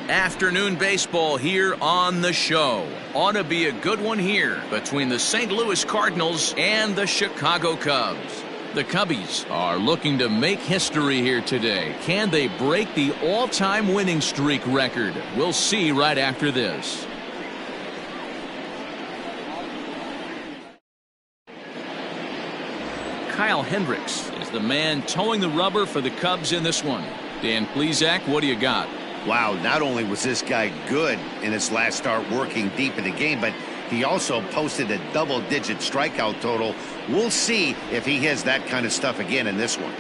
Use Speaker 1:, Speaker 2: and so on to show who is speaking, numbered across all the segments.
Speaker 1: Afternoon baseball here on the show. Ought to be a good one here between the St. Louis Cardinals and the Chicago Cubs. The Cubbies are looking to make history here today. Can they break the all-time winning streak record? We'll see right after this. Kyle Hendricks is the man towing the rubber for the Cubs in this one. Dan Plesac, what do you got?
Speaker 2: Wow, not only was this guy good in his last start working deep in the game, but he also posted a double-digit strikeout total. We'll see if he has that kind of stuff again in this one.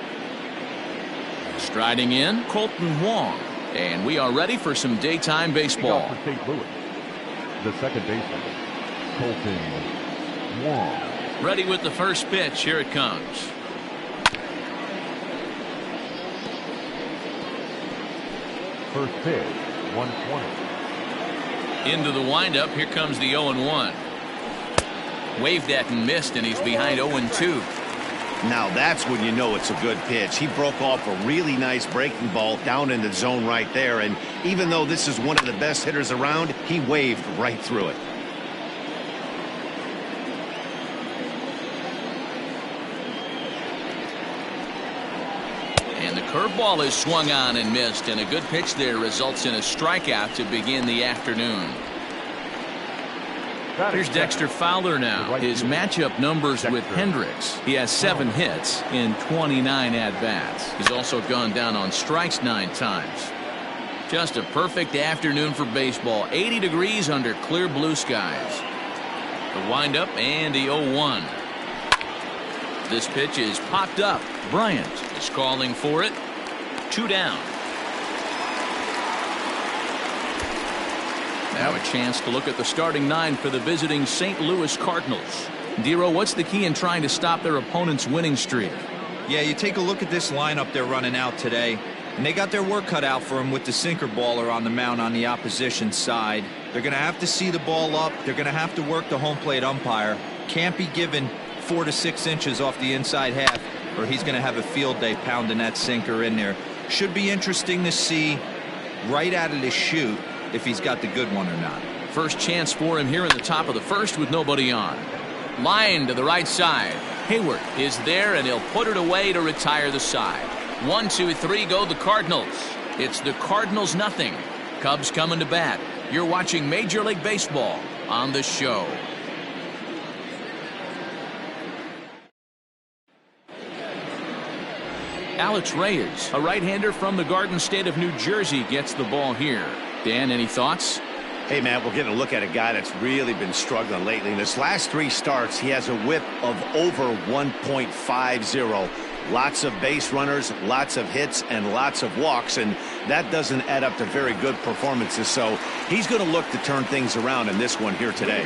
Speaker 1: Striding in, Colton Wong. And we are ready for some daytime baseball.
Speaker 3: For St. Louis, the second baseman, Colton Wong.
Speaker 1: Ready with the first pitch. Here it comes.
Speaker 3: First pitch, 120.
Speaker 1: Into the windup. Here comes the 0-1. Waved at and missed, and he's behind 0-2.
Speaker 2: Now that's when you know it's a good pitch. He broke off a really nice breaking ball down in the zone right there, and even though this is one of the best hitters around, he waved right through it.
Speaker 1: Curveball is swung on and missed, and a good pitch there results in a strikeout to begin the afternoon. Here's Dexter Fowler now. His matchup numbers with Hendricks. He has 7 hits in 29 at-bats. He's also gone down on strikes 9 times. Just a perfect afternoon for baseball. 80 degrees under clear blue skies. The windup and the 0-1. This pitch is popped up. Bryant is calling for it. 2 down. Now a chance to look at the starting 9 for the visiting St. Louis Cardinals. Dero, what's the key in trying to stop their opponent's winning streak?
Speaker 4: Yeah, you take a look at this lineup they're running out today, and they got their work cut out for them with the sinker baller on the mound on the opposition side. They're going to have to see the ball up. They're going to have to work the home plate umpire. Can't be given 4 to 6 inches off the inside half, or he's going to have a field day pounding that sinker in there. Should be interesting to see right out of the chute if he's got the good one or not.
Speaker 1: First chance for him here in the top of the first with nobody on. Line to the right side. Hayward is there, and he'll put it away to retire the side. 1, 2, 3 go the Cardinals. It's the Cardinals nothing. Cubs coming to bat. You're watching Major League Baseball on the show. Alex Reyes, a right-hander from the Garden State of New Jersey, gets the ball here. Dan, any thoughts?
Speaker 2: Hey, man, we're getting a look at a guy that's really been struggling lately. In his last 3 starts, he has a whip of over 1.50. Lots of base runners, lots of hits, and lots of walks, and that doesn't add up to very good performances. So he's going to look to turn things around in this one here today.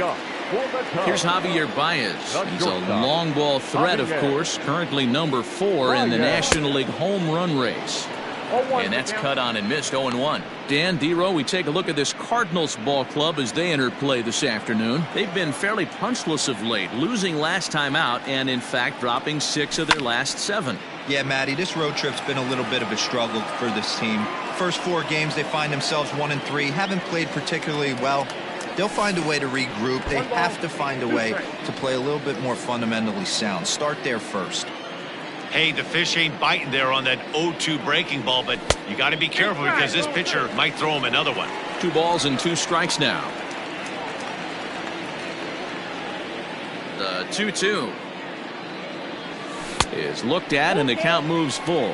Speaker 1: Here's Javier Baez. He's a long ball threat, of course, currently number 4 in the National League home run race. And that's cut on and missed. 0-1. Dan, Dero, we take a look at this Cardinals ball club as they enter play this afternoon. They've been fairly punchless of late, losing last time out and, in fact, dropping 6 of their last 7.
Speaker 4: Yeah, Matty, this road trip's been a little bit of a struggle for this team. First 4 games, they find themselves 1-3, haven't played particularly well. They'll find a way to regroup. They have to find a way to play a little bit more fundamentally sound. Start there first.
Speaker 2: Hey, the fish ain't biting there on that 0-2 breaking ball, but you got to be careful because this pitcher might throw him another one.
Speaker 1: 2 balls and 2 strikes now. The 2-2 is looked at, and the count moves full.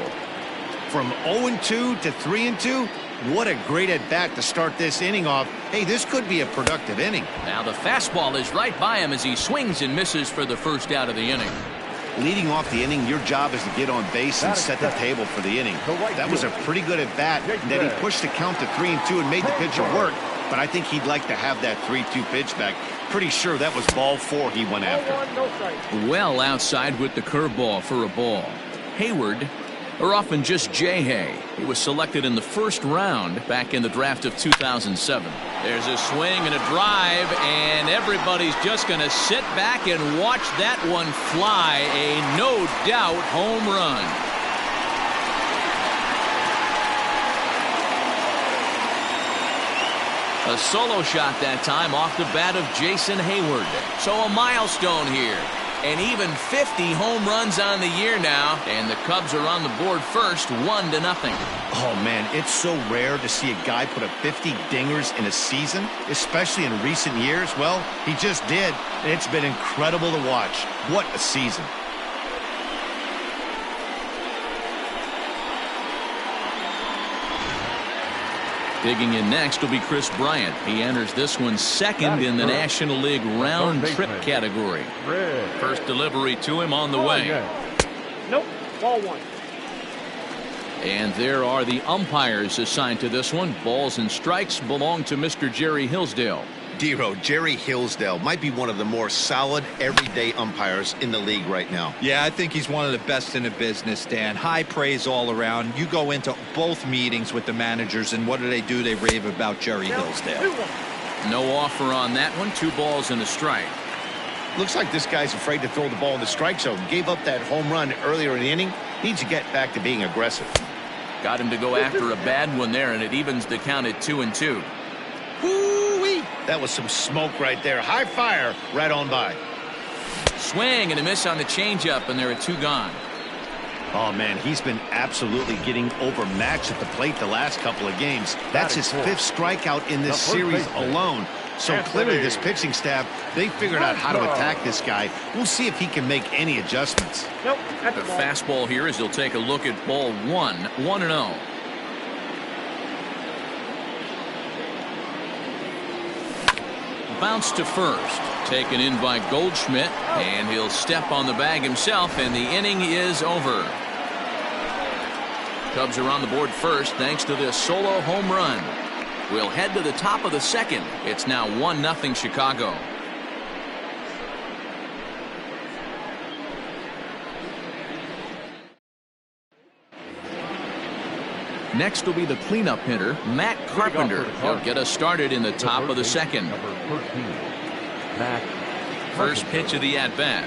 Speaker 2: From 0-2 to 3-2, what a great at-bat to start this inning off. Hey, this could be a productive inning.
Speaker 1: Now the fastball is right by him as he swings and misses for the first out of the inning.
Speaker 2: Leading off the inning, your job is to get on base and set the table for the inning. That was a pretty good at-bat, and then he pushed the count to 3-2 and made the pitcher work, but I think he'd like to have that 3-2 pitch back. Pretty sure that was ball 4 he went after.
Speaker 1: Well outside with the curveball for a ball. Hayward, or often just J-Hay. He was selected in the first round back in the draft of 2007. There's a swing and a drive, and everybody's just going to sit back and watch that one fly. A no-doubt home run. A solo shot that time off the bat of Jason Hayward. So a milestone here. And even 50 home runs on the year now. And the Cubs are on the board first, 1-0.
Speaker 2: Oh, man, it's so rare to see a guy put up 50 dingers in a season, especially in recent years. Well, he just did. And it's been incredible to watch. What a season.
Speaker 1: Digging in next will be Chris Bryant. He enters this one second in the National League round trip category. First delivery to him on the way.
Speaker 5: Nope, ball one.
Speaker 1: And there are the umpires assigned to this one. Balls and strikes belong to Mr. Jerry Hillsdale.
Speaker 2: Dero, Jerry Hillsdale might be one of the more solid everyday umpires in the league right now.
Speaker 4: Yeah, I think he's one of the best in the business, Dan. High praise all around. You go into both meetings with the managers, and what do? They rave about Jerry Hillsdale.
Speaker 1: No offer on that one. 2 balls and a strike.
Speaker 2: Looks like this guy's afraid to throw the ball in the strike zone. Gave up that home run earlier in the inning. Needs to get back to being aggressive.
Speaker 1: Got him to go after a bad one there, and it evens the count at 2-2.
Speaker 2: Woo-wee! That was some smoke right there. High fire right on by.
Speaker 1: Swing and a miss on the changeup, and there are 2 gone.
Speaker 2: Oh, man, he's been absolutely getting overmatched at the plate the last couple of games. That's his 5th strikeout in this series alone. So clearly this pitching staff, they figured out how to attack this guy. We'll see if he can make any adjustments.
Speaker 5: Nope,
Speaker 1: the fastball here as he'll take a look at ball 1, 1-0. Bounce to first, taken in by Goldschmidt, and he'll step on the bag himself, and the inning is over. Cubs are on the board first thanks to this solo home run. We'll head to the top of the second. It's now 1-0 Chicago. Next will be the cleanup hitter, Matt Carpenter. He'll get us started in the top of the second. First pitch of the at-bat.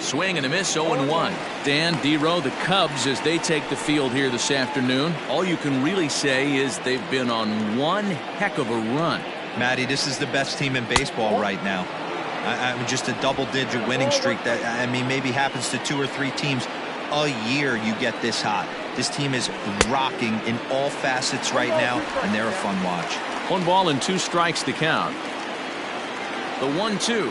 Speaker 1: Swing and a miss, 0-1. Dan, Dero, the Cubs, as they take the field here this afternoon, all you can really say is they've been on one heck of a run.
Speaker 4: Matty, this is the best team in baseball right now. I mean, just a double-digit winning streak that, I mean, maybe happens to 2 or 3 teams a year. You get this hot. This team is rocking in all facets right now, and they're a fun watch.
Speaker 1: 1 ball and 2 strikes to count. The 1-2.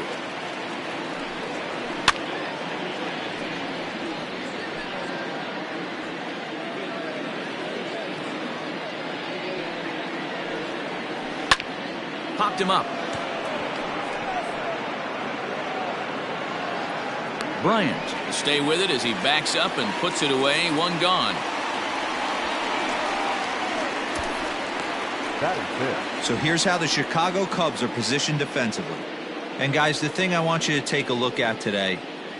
Speaker 1: Popped him up. Bryant to stay with it as he backs up and puts it away. 1 gone.
Speaker 3: That is it.
Speaker 4: So here's how the Chicago Cubs are positioned defensively. And guys, the thing I want you to take a look at today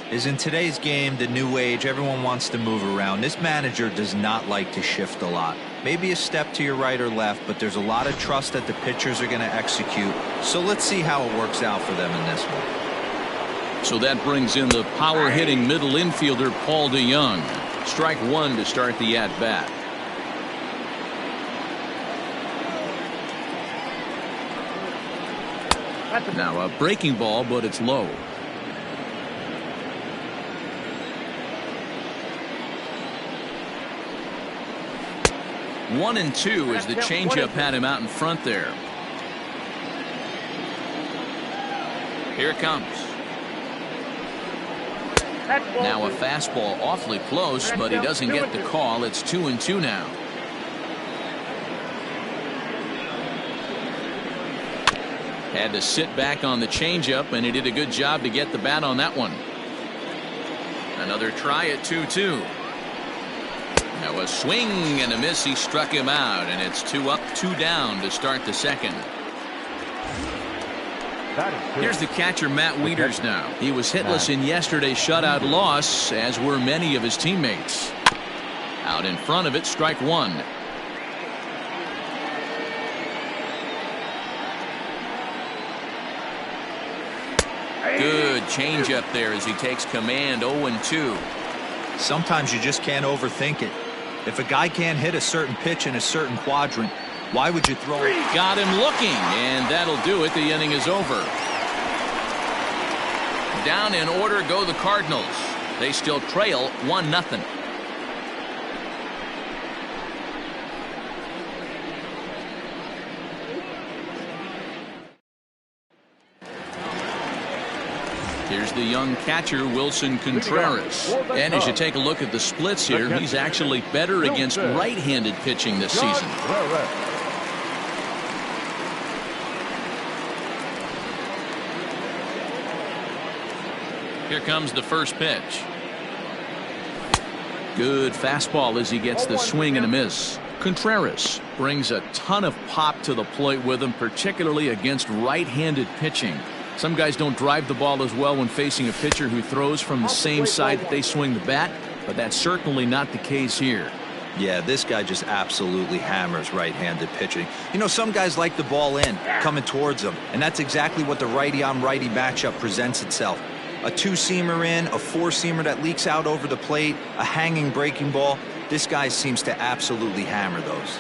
Speaker 4: is in today's game, the new age, everyone wants to move around. This manager does not like to shift a lot. Maybe a step to your right or left, but there's a lot of trust that the pitchers are going to execute. So let's see how it works out for them in this one.
Speaker 1: So that brings in the power-hitting middle infielder, Paul DeYoung. Strike 1 to start the at-bat. Now a breaking ball, but it's low. One and 2 as the changeup had him out in front there. Here it comes. Now a fastball awfully close, but he doesn't get the call. It's 2-2 now. Had to sit back on the changeup, and he did a good job to get the bat on that one. Another try at 2-2. Now a swing and a miss. He struck him out, and it's 2 up, 2 down to start the second. Here's the catcher, Matt Wieters now. He was hitless in yesterday's shutout loss, as were many of his teammates. Out in front of it, strike 1. Good changeup there as he takes command. 0-2.
Speaker 4: Sometimes you just can't overthink it. If a guy can't hit a certain pitch in a certain quadrant, Why would you throw it?
Speaker 1: Got him looking, and that'll do it. The inning is over. Down in order go the Cardinals. They still trail 1-0. Here's the young catcher, Wilson Contreras. And as you take a look at the splits here, he's actually better against right-handed pitching this season. Here comes the first pitch. Good fastball as he gets the swing and a miss. Contreras brings a ton of pop to the plate with him, particularly against right-handed pitching. Some guys don't drive the ball as well when facing a pitcher who throws from the same side that they swing the bat, but that's certainly not the case here.
Speaker 4: Yeah, this guy just absolutely hammers right-handed pitching. You know, some guys like the ball in, coming towards them, and that's exactly what the righty-on-righty matchup presents itself. A two-seamer in, a four-seamer that leaks out over the plate, a hanging breaking ball. This guy seems to absolutely hammer those.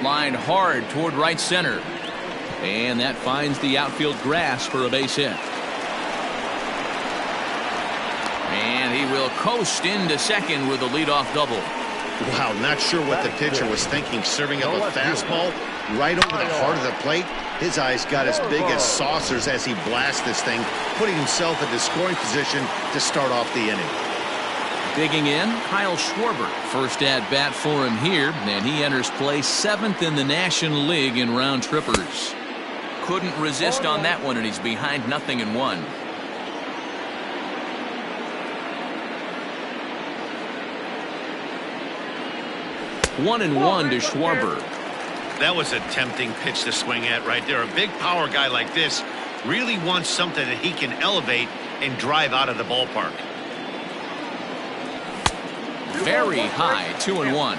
Speaker 1: Lined hard toward right center. And that finds the outfield grass for a base hit. And he will coast into second with a leadoff double.
Speaker 2: Wow, not sure what the pitcher was thinking, serving up a fastball right over the heart of the plate. His eyes got as big as saucers as he blasts this thing, putting himself in the scoring position to start off the inning.
Speaker 1: Digging in, Kyle Schwarber. First at bat for him here, and he enters play 7th in the National League in round trippers. Couldn't resist on that one, and he's behind 0-1. One and one to Schwarber.
Speaker 2: That was a tempting pitch to swing at right there. A big power guy like this really wants something that he can elevate and drive out of the ballpark.
Speaker 1: Very high, 2-1.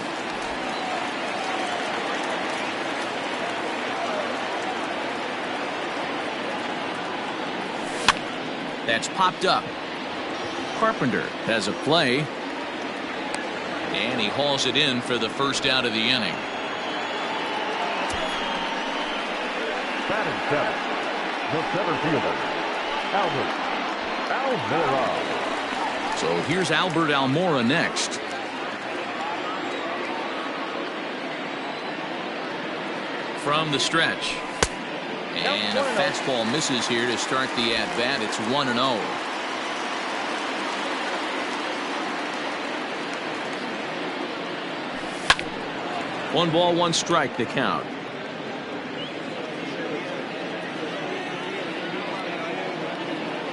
Speaker 1: That's popped up. Carpenter has a play. And he hauls it in for the first out of the inning.
Speaker 3: Batting seventh, the center fielder, Albert Almora.
Speaker 1: So here's Albert Almora next. From the stretch. And a fastball misses here to start the at-bat. It's 1-0. One ball, one strike to count.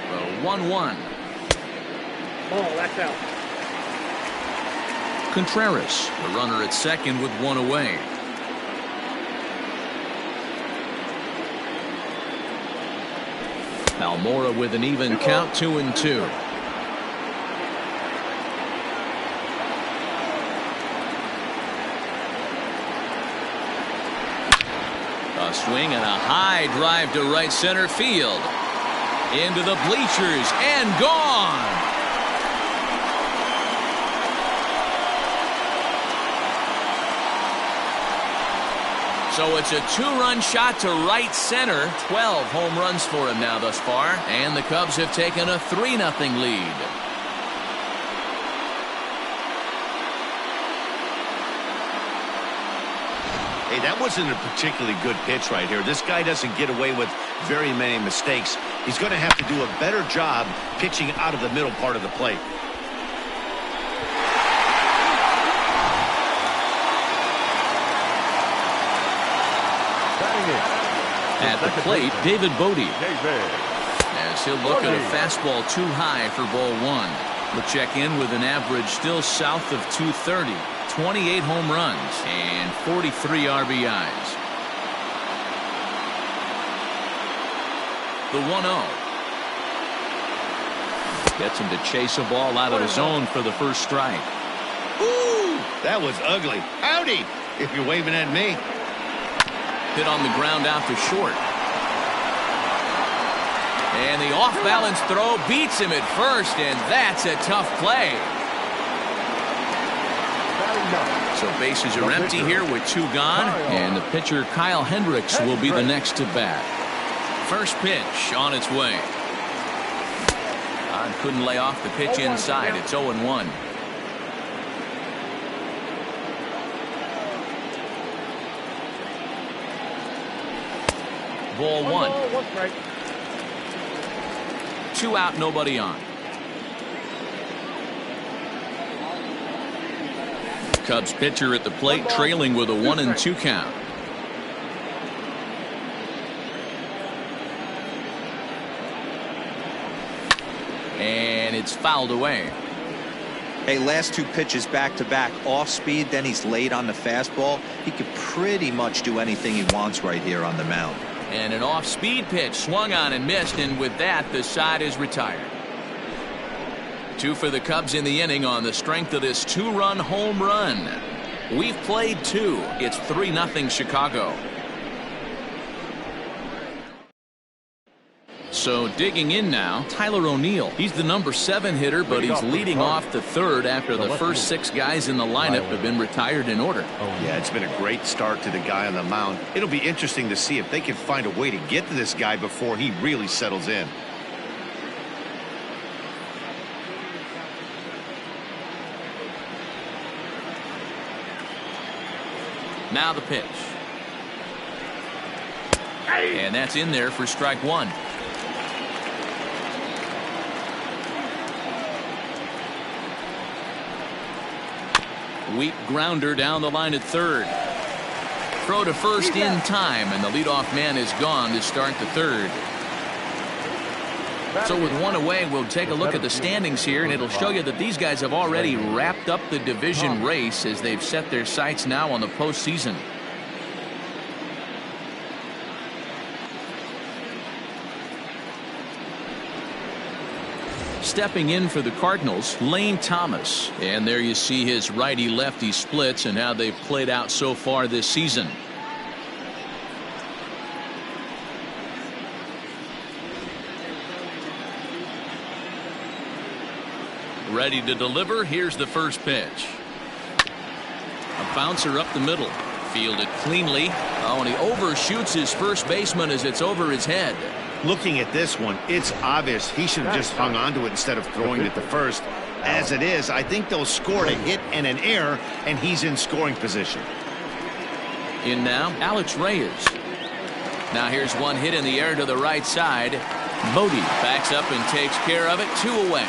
Speaker 1: The 1-1.
Speaker 5: Oh, that's out.
Speaker 1: Contreras, the runner at second with one away. Almora with an even count, 2-2. A swing and a high drive to right center field. Into the bleachers and gone. So it's a two-run shot to right center. 12 home runs for him now thus far. And the Cubs have taken a 3-0 lead.
Speaker 2: Hey, that wasn't a particularly good pitch right here. This guy doesn't get away with very many mistakes. He's going to have to do a better job pitching out of the middle part of the plate.
Speaker 1: At the plate, David Bodie. As he'll look at a fastball too high for ball one. We'll check in with an average still south of 230. 28 home runs and 43 RBIs. The 1-0. Gets him to chase a ball out of the zone for the first strike.
Speaker 2: Ooh, that was ugly. Howdy, if you're waving at me.
Speaker 1: Hit on the ground out to short. And the off-balance throw beats him at first, and that's a tough play. So bases are empty here with 2 gone, and the pitcher Kyle Hendricks will be the next to bat. First pitch on its way. Couldn't lay off the pitch inside. It's 0-1. Ball 1. 2 out, nobody on. Cubs pitcher at the plate, trailing with a 1-2 count. And it's fouled away.
Speaker 4: Hey, last 2 pitches back-to-back, off speed, then he's late on the fastball. He could pretty much do anything he wants right here on the mound.
Speaker 1: And an off-speed pitch swung on and missed, and with that, the side is retired. 2 for the Cubs in the inning on the strength of this 2-run home run. We've played 2. It's 3-0 Chicago. So digging in now, Tyler O'Neill. He's the number 7 hitter, but he's leading off the 3rd after the first 6 guys in the lineup have been retired in order.
Speaker 2: Yeah, it's been a great start to the guy on the mound. It'll be interesting to see if they can find a way to get to this guy before he really settles in.
Speaker 1: Now the pitch. And that's in there for strike 1. Weak grounder down the line at 3rd. Throw to first in time, and the leadoff man is gone to start the 3rd. So with 1 away, we'll take a look at the standings here, and it'll show you that these guys have already wrapped up the division race as they've set their sights now on the postseason. Stepping in for the Cardinals, Lane Thomas. And there you see his righty-lefty splits and how they've played out so far this season. Ready to deliver. Here's the first pitch. A bouncer up the middle. Fielded cleanly. Oh, and he overshoots his first baseman as it's over his head.
Speaker 2: Looking at this one, it's obvious he should have just hung on to it instead of throwing it to first. As it is, I think they'll score a hit and an error, and he's in scoring position.
Speaker 1: In now, Alex Reyes. Now here's one hit in the air to the right side. Bodie backs up and takes care of it. 2 away.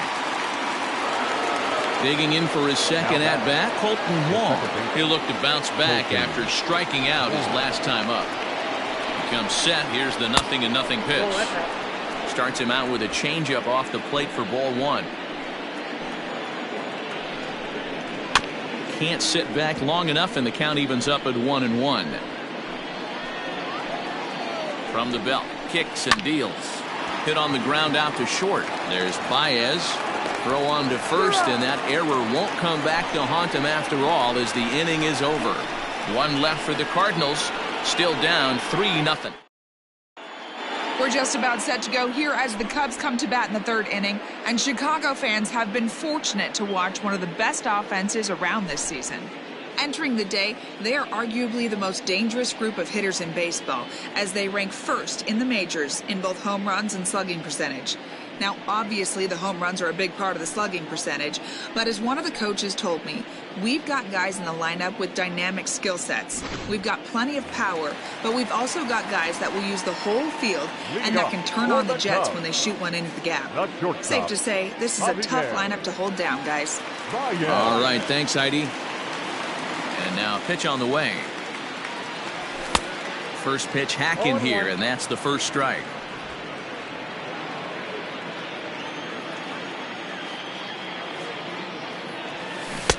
Speaker 1: Digging in for his second at-bat, Colton Wong. He'll look to bounce back after striking out his last time up. Comes set. Here's the 0-0 pitch. Starts him out with a changeup off the plate for ball 1. Can't sit back long enough, and the count evens up at 1-1. From the belt, kicks and deals. Hit on the ground out to short. There's Baez. Throw on to first, and that error won't come back to haunt him after all as the inning is over. 1 left for the Cardinals. Still down 3-0.
Speaker 6: We're just about set to go here as the Cubs come to bat in the 3rd inning, and Chicago fans have been fortunate to watch one of the best offenses around this season. Entering the day, they are arguably the most dangerous group of hitters in baseball, as they rank 1st in the majors in both home runs and slugging percentage. Now, obviously, the home runs are a big part of the slugging percentage, but as one of the coaches told me, we've got guys in the lineup with dynamic skill sets. We've got plenty of power, but we've also got guys that will use the whole field and that can turn on the jets when they shoot one into the gap. Safe to say, this is a tough lineup to hold down, guys.
Speaker 1: All right, thanks, Heidi. And now pitch on the way. First pitch hacking here, and that's the first strike.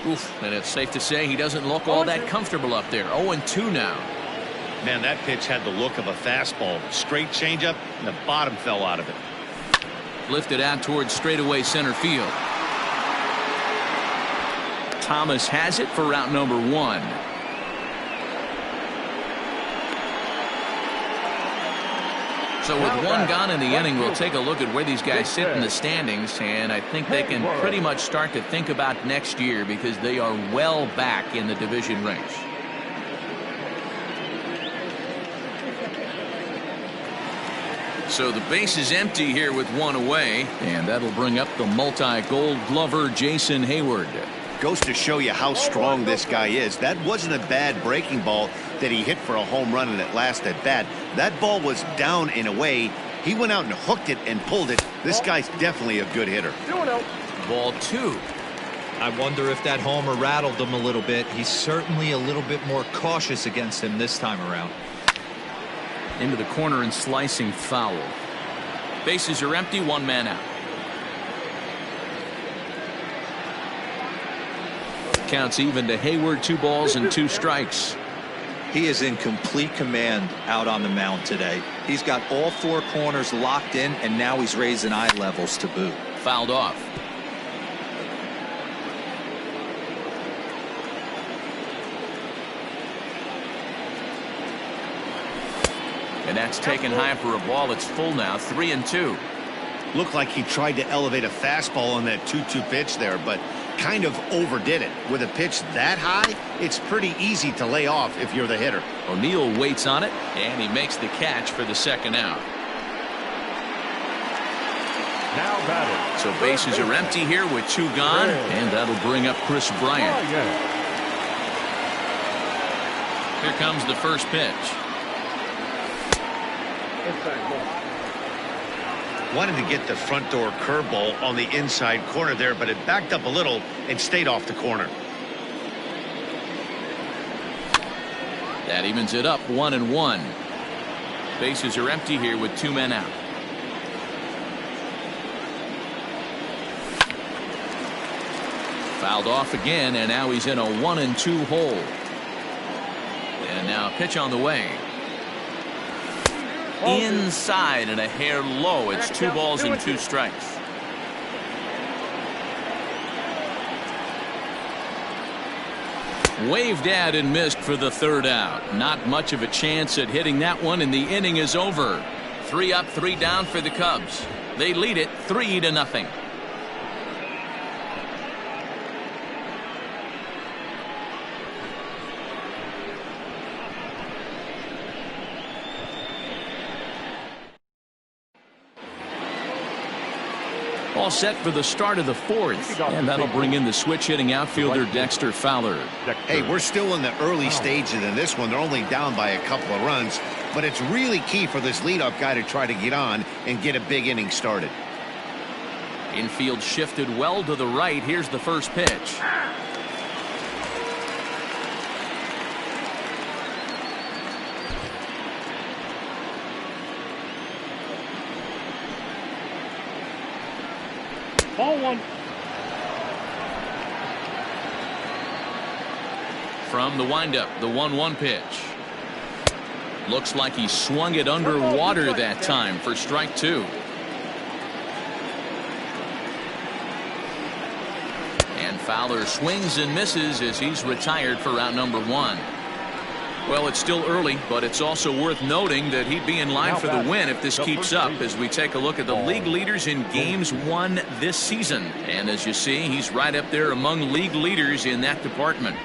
Speaker 1: Oof, and it's safe to say he doesn't look all that comfortable up there. 0-2 now.
Speaker 2: Man, that pitch had the look of a fastball. Straight changeup, and the bottom fell out of it.
Speaker 1: Lifted out towards straightaway center field. Thomas has it for route number 1. So with one gone in the inning, we'll take a look at where these guys sit in the standings, and I think they can pretty much start to think about next year because they are well back in the division race. So the base is empty here with one away, and that'll bring up the multi-gold glover Jason Hayward.
Speaker 2: Goes to show you how strong this guy is. That wasn't a bad breaking ball that he hit for a home run in that last at bat. That ball was down and away. He went out and hooked it and pulled it. This guy's definitely a good hitter.
Speaker 1: Ball 2.
Speaker 4: I wonder if that homer rattled him a little bit. He's certainly a little bit more cautious against him this time around.
Speaker 1: Into the corner and slicing foul. Bases are empty, one man out. Counts even to Hayward, 2 balls and 2 strikes.
Speaker 4: He is in complete command out on the mound today. He's got all 4 corners locked in, and now he's raising eye levels to boot.
Speaker 1: Fouled off. And that's taken high for a ball. It's full now, 3-2.
Speaker 2: Looked like he tried to elevate a fastball on that 2-2 pitch there, but kind of overdid it. With a pitch that high, it's pretty easy to lay off if you're the hitter.
Speaker 1: O'Neill waits on it, and he makes the catch for the second out.
Speaker 3: Now batting.
Speaker 1: So bases are empty here with 2 gone, and that'll bring up Chris Bryant. Here comes the first pitch.
Speaker 2: Wanted to get the front door curveball on the inside corner there, but it backed up a little and stayed off the corner.
Speaker 1: That evens it up, 1-1. Bases are empty here with 2 men out. Fouled off again, and now he's in a 1-2 hole. And now a pitch on the way. Inside and a hair low. It's 2 balls and 2 strikes. Waved at and missed for the 3rd out. Not much of a chance at hitting that one, and the inning is over. 3 up, 3 down for the Cubs. They lead it 3-0. All set for the start of the 4th, and that'll bring in the switch hitting outfielder Dexter Fowler.
Speaker 2: Hey, we're still in the early stages in this one. They're only down by a couple of runs, but it's really key for this leadoff guy to try to get on and get a big inning started.
Speaker 1: Infield shifted well to the right. Here's the first pitch.
Speaker 5: Ball 1.
Speaker 1: From the windup, the 1-1 pitch. Looks like he swung it underwater that time for strike 2. And Fowler swings and misses as he's retired for round number 1. Well, it's still early, but it's also worth noting that he'd be in line for the win if this keeps up as we take a look at the league leaders in games won this season. And as you see, he's right up there among league leaders in that department.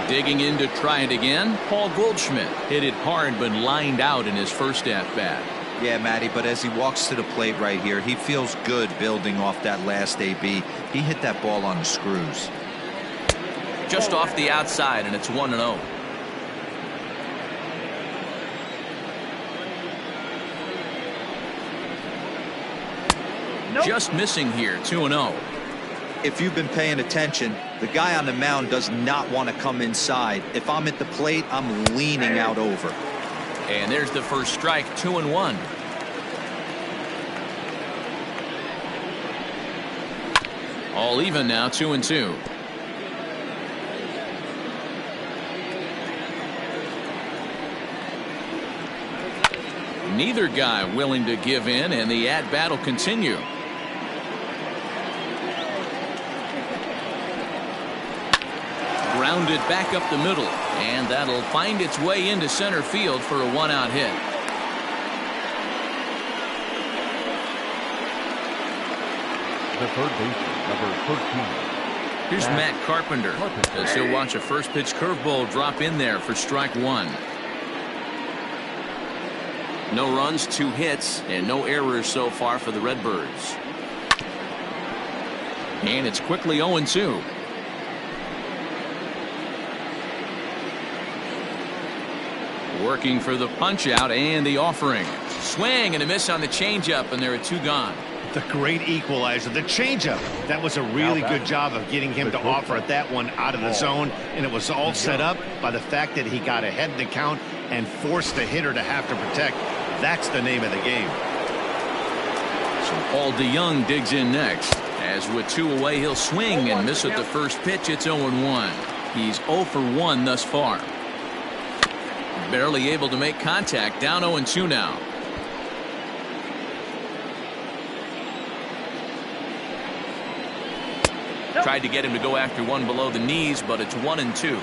Speaker 1: Digging in to try it again, Paul Goldschmidt hit it hard but lined out in his first at-bat.
Speaker 4: Yeah, Matty, but as he walks to the plate right here, he feels good building off that last AB. He hit that ball on the screws.
Speaker 1: Just off the outside, and it's 1-0. Just missing here, 2-0.
Speaker 4: If you've been paying attention, the guy on the mound does not want to come inside. If I'm at the plate, I'm leaning out over.
Speaker 1: And there's the first strike, 2-1. All even now, 2-2. Neither guy willing to give in, and the at-bat will continue. Grounded back up the middle, and that'll find its way into center field for a one-out hit.
Speaker 3: The third baseman, number 13.
Speaker 1: Here's Matt Carpenter, as he'll watch a first pitch curveball drop in there for strike one. No runs, 2 hits, and no errors so far for the Redbirds. And it's quickly 0-2. Working for the punch out and the offering. Swing and a miss on the changeup, and there are 2 gone.
Speaker 2: The great equalizer, the changeup. That was a really good job of getting him to offer at that one out of the zone, and it was all set up by the fact that he got ahead in the count and forced the hitter to have to protect. That's the name of the game.
Speaker 1: So Paul DeYoung digs in next. As with 2 away, he'll swing and miss at the first pitch. It's 0-1. He's 0 for 1 thus far. Barely able to make contact. Down 0-2 now. Tried to get him to go after one below the knees, but it's 1-2.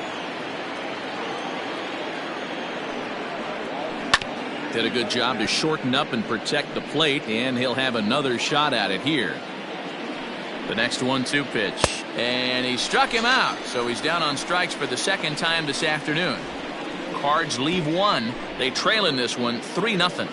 Speaker 1: Did a good job to shorten up and protect the plate, and he'll have another shot at it here. The next 1-2 pitch, and he struck him out, so he's down on strikes for the second time this afternoon. Cards leave 1. They trail in this one 3-0.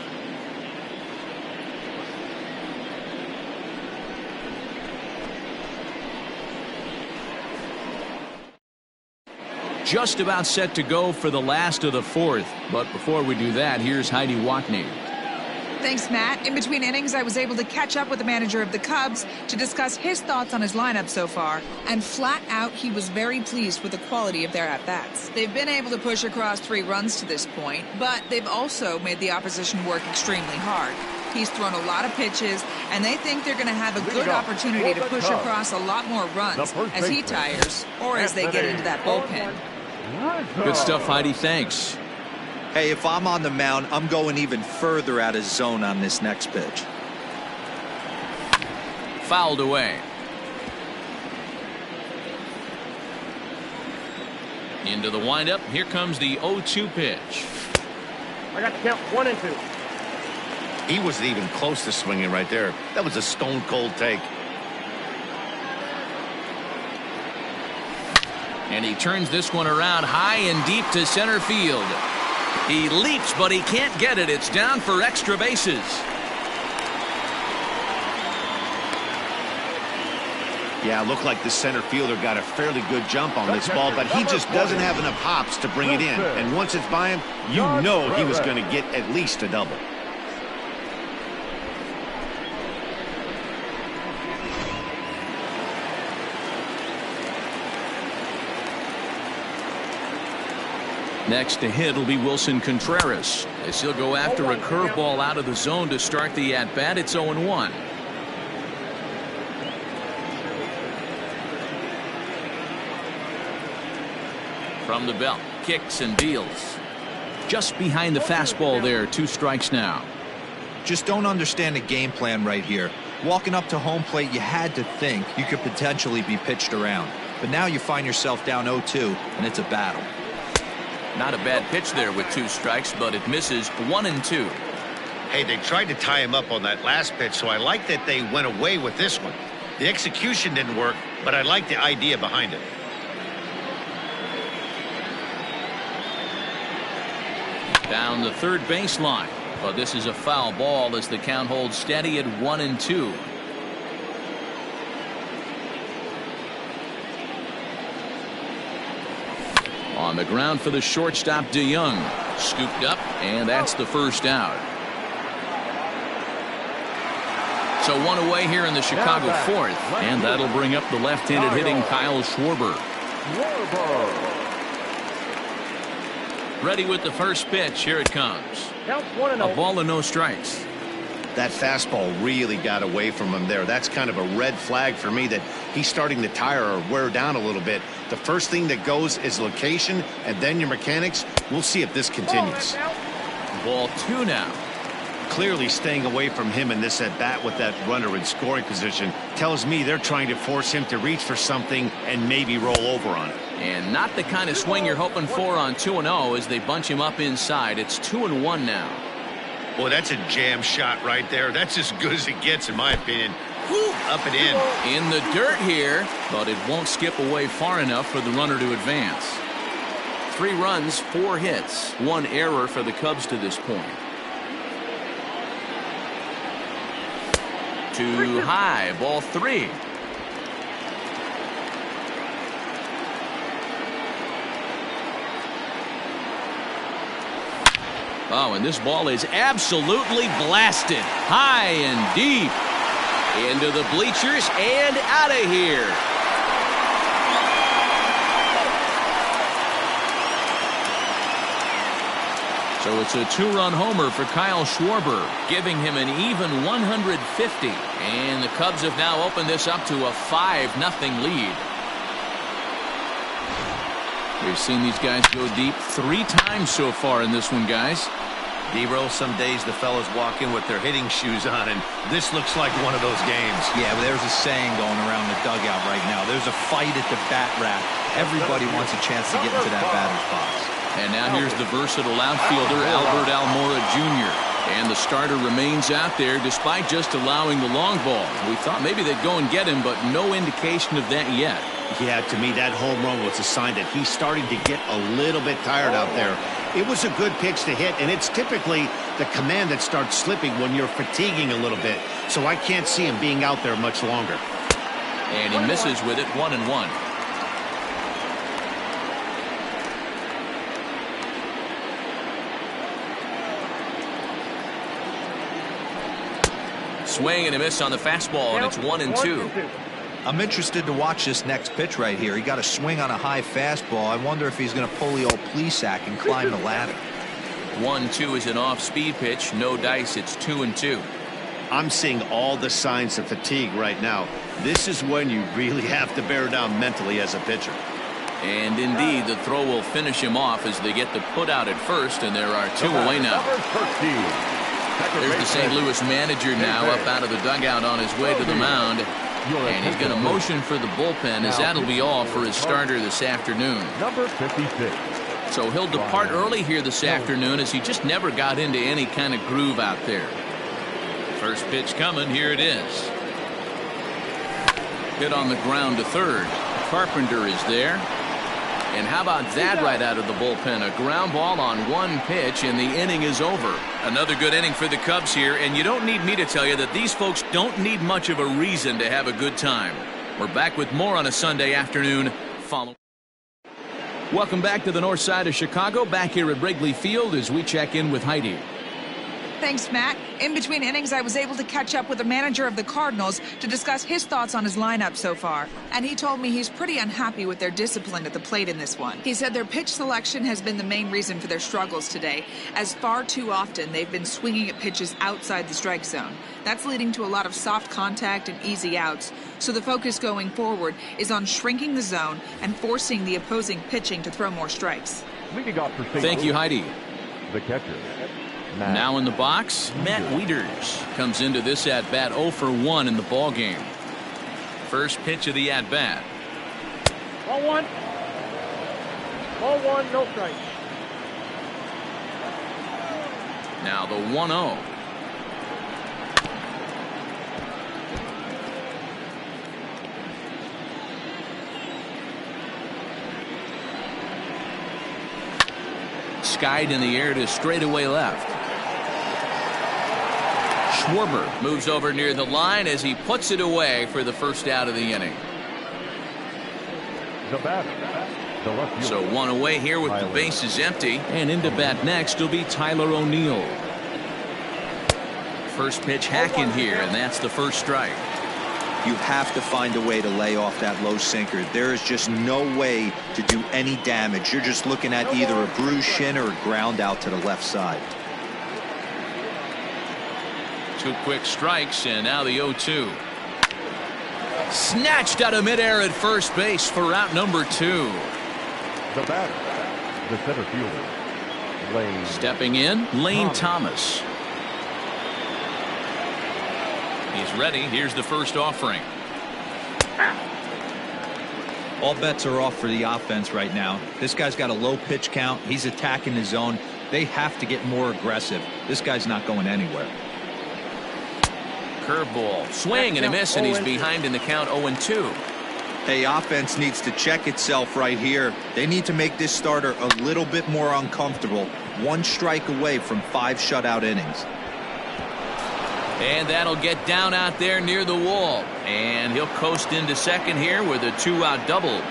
Speaker 1: Just about set to go for the last of the 4th. But before we do that, here's Heidi Watney.
Speaker 6: Thanks, Matt. In between innings, I was able to catch up with the manager of the Cubs to discuss his thoughts on his lineup so far. And flat out, he was very pleased with the quality of their at-bats. They've been able to push across 3 runs to this point, but they've also made the opposition work extremely hard. He's thrown a lot of pitches, and they think they're going to have a good opportunity to push across a lot more runs as he tires or as they get into that bullpen.
Speaker 1: Good stuff, Heidi. Thanks.
Speaker 4: Hey, if I'm on the mound, I'm going even further out of zone on this next pitch.
Speaker 1: Fouled away. Into the windup. Here comes the 0-2 pitch.
Speaker 5: I got to count 1 and 2.
Speaker 2: He wasn't even close to swinging right there. That was a stone cold take.
Speaker 1: And he turns this one around high and deep to center field. He leaps, but he can't get it. It's down for extra bases.
Speaker 2: Yeah, it looked like the center fielder got a fairly good jump on this ball, but he just doesn't have enough hops to bring it in. And once it's by him, you know he was going to get at least a double.
Speaker 1: Next to hit will be Wilson Contreras, as he'll go after a curveball out of the zone to start the at-bat. It's 0-1. From the belt, kicks and deals. Just behind the fastball there, 2 strikes now.
Speaker 4: Just don't understand the game plan right here. Walking up to home plate, you had to think you could potentially be pitched around. But now you find yourself down 0-2, and it's a battle.
Speaker 1: Not a bad pitch there with 2 strikes, but it misses 1-2.
Speaker 2: Hey, they tried to tie him up on that last pitch, so I like that they went away with this one. The execution didn't work, but I like the idea behind it.
Speaker 1: Down the third baseline, but this is a foul ball as the count holds steady at 1-2. On the ground for the shortstop, DeYoung. Scooped up, and that's the first out. So 1 away here in the Chicago 4th, and that'll bring up the left-handed hitting Kyle Schwarber. Ready with the first pitch. Here it comes. A ball and no strikes.
Speaker 2: That fastball really got away from him there. That's kind of a red flag for me that he's starting to tire or wear down a little bit. The first thing that goes is location and then your mechanics. We'll see if this continues.
Speaker 1: Ball 2 now.
Speaker 2: clearly staying away from him in this at-bat with that runner in scoring position. Tells me they're trying to force him to reach for something and maybe roll over on it.
Speaker 1: And not the kind of swing you're hoping for on 2-0 as they bunch him up inside. It's 2-1 now.
Speaker 2: Boy, that's a jam shot right there. That's as good as it gets, in my opinion. Woo, up and in.
Speaker 1: In the dirt here, but it won't skip away far enough for the runner to advance. 3 runs, 4 hits, 1 error for the Cubs to this point. Too high, ball 3. Oh, and this ball is absolutely blasted. High and deep. Into the bleachers and out of here. So it's a 2-run homer for Kyle Schwarber, giving him an even 150. And the Cubs have now opened this up to a 5-0 lead. We've seen these guys go deep 3 times so far in this one, guys.
Speaker 2: D-Roll, some days the fellas walk in with their hitting shoes on, and this looks like one of those games.
Speaker 4: Yeah, but there's a saying going around the dugout right now. There's a fight at the bat rack. Everybody wants a chance to get into that batter's box.
Speaker 1: And now here's the versatile outfielder, Albert Almora Jr. And the starter remains out there despite just allowing the long ball. We thought maybe they'd go and get him, but no indication of that yet.
Speaker 2: Yeah, to me, that home run was a sign that he's starting to get a little bit tired out there. It was a good pitch to hit, and it's typically the command that starts slipping when you're fatiguing a little bit. So I can't see him being out there much longer.
Speaker 1: And he misses with it, 1-1. Swing and a miss on the fastball, and it's 1-2.
Speaker 4: I'm interested to watch this next pitch right here. He got a swing on a high fastball. I wonder if he's going to pull the old Plesac and climb the ladder.
Speaker 1: 1-2 is an off-speed pitch. No dice. It's 2-2.
Speaker 2: I'm seeing all the signs of fatigue right now. This is when you really have to bear down mentally as a pitcher.
Speaker 1: And indeed, the throw will finish him off as they get the put out at first, and there are 2 away now. There's the St. Louis manager now up out of the dugout on his way to the mound. And he's going to motion for the bullpen as that'll be all for his starter this afternoon.
Speaker 3: Number 56.
Speaker 1: So he'll depart early here this afternoon as he just never got into any kind of groove out there. First pitch coming. Here it is. Hit on the ground to third. Carpenter is there. And how about that right out of the bullpen? A ground ball on 1 pitch, and the inning is over. Another good inning for the Cubs here, and you don't need me to tell you that these folks don't need much of a reason to have a good time. We're back with more on a Sunday afternoon. Welcome back to the north side of Chicago, back here at Wrigley Field as we check in with Heidi.
Speaker 6: Thanks, Matt. In between innings, I was able to catch up with the manager of the Cardinals to discuss his thoughts on his lineup so far. And he told me he's pretty unhappy with their discipline at the plate in this one. He said their pitch selection has been the main reason for their struggles today, as far too often they've been swinging at pitches outside the strike zone. That's leading to a lot of soft contact and easy outs. So the focus going forward is on shrinking the zone and forcing the opposing pitching to throw more strikes.
Speaker 1: Thank you, Heidi.
Speaker 3: The catcher.
Speaker 1: Now in the box, Matt Wieters comes into this at-bat 0 for 1 in the ball game. First pitch of the at-bat.
Speaker 5: Ball 1. Ball 1, no strike.
Speaker 1: Now the 1-0. Skied in the air to straightaway left. Schwarber moves over near the line as he puts it away for the first out of the inning. So 1 away here with the bases empty. And into bat next will be Tyler O'Neill. First pitch hacking here, and that's the first strike.
Speaker 4: You have to find a way to lay off that low sinker. There is just no way to do any damage. You're just looking at either a bruised shin or a ground out to the left side.
Speaker 1: 2 quick strikes, and now the 0-2. Snatched out of midair at first base for out number 2.
Speaker 3: The batter, the center fielder, Lane.
Speaker 1: Stepping in, Lane Thomas. He's ready. Here's the first offering.
Speaker 4: All bets are off for the offense right now. This guy's got a low pitch count. He's attacking his zone. They have to get more aggressive. This guy's not going anywhere.
Speaker 1: Curveball. Swing and a miss, and he's behind in the count 0-2.
Speaker 4: Hey, offense needs to check itself right here. They need to make this starter a little bit more uncomfortable. One strike away from 5 shutout innings.
Speaker 1: And that'll get down out there near the wall. And he'll coast into second here with a 2-out double.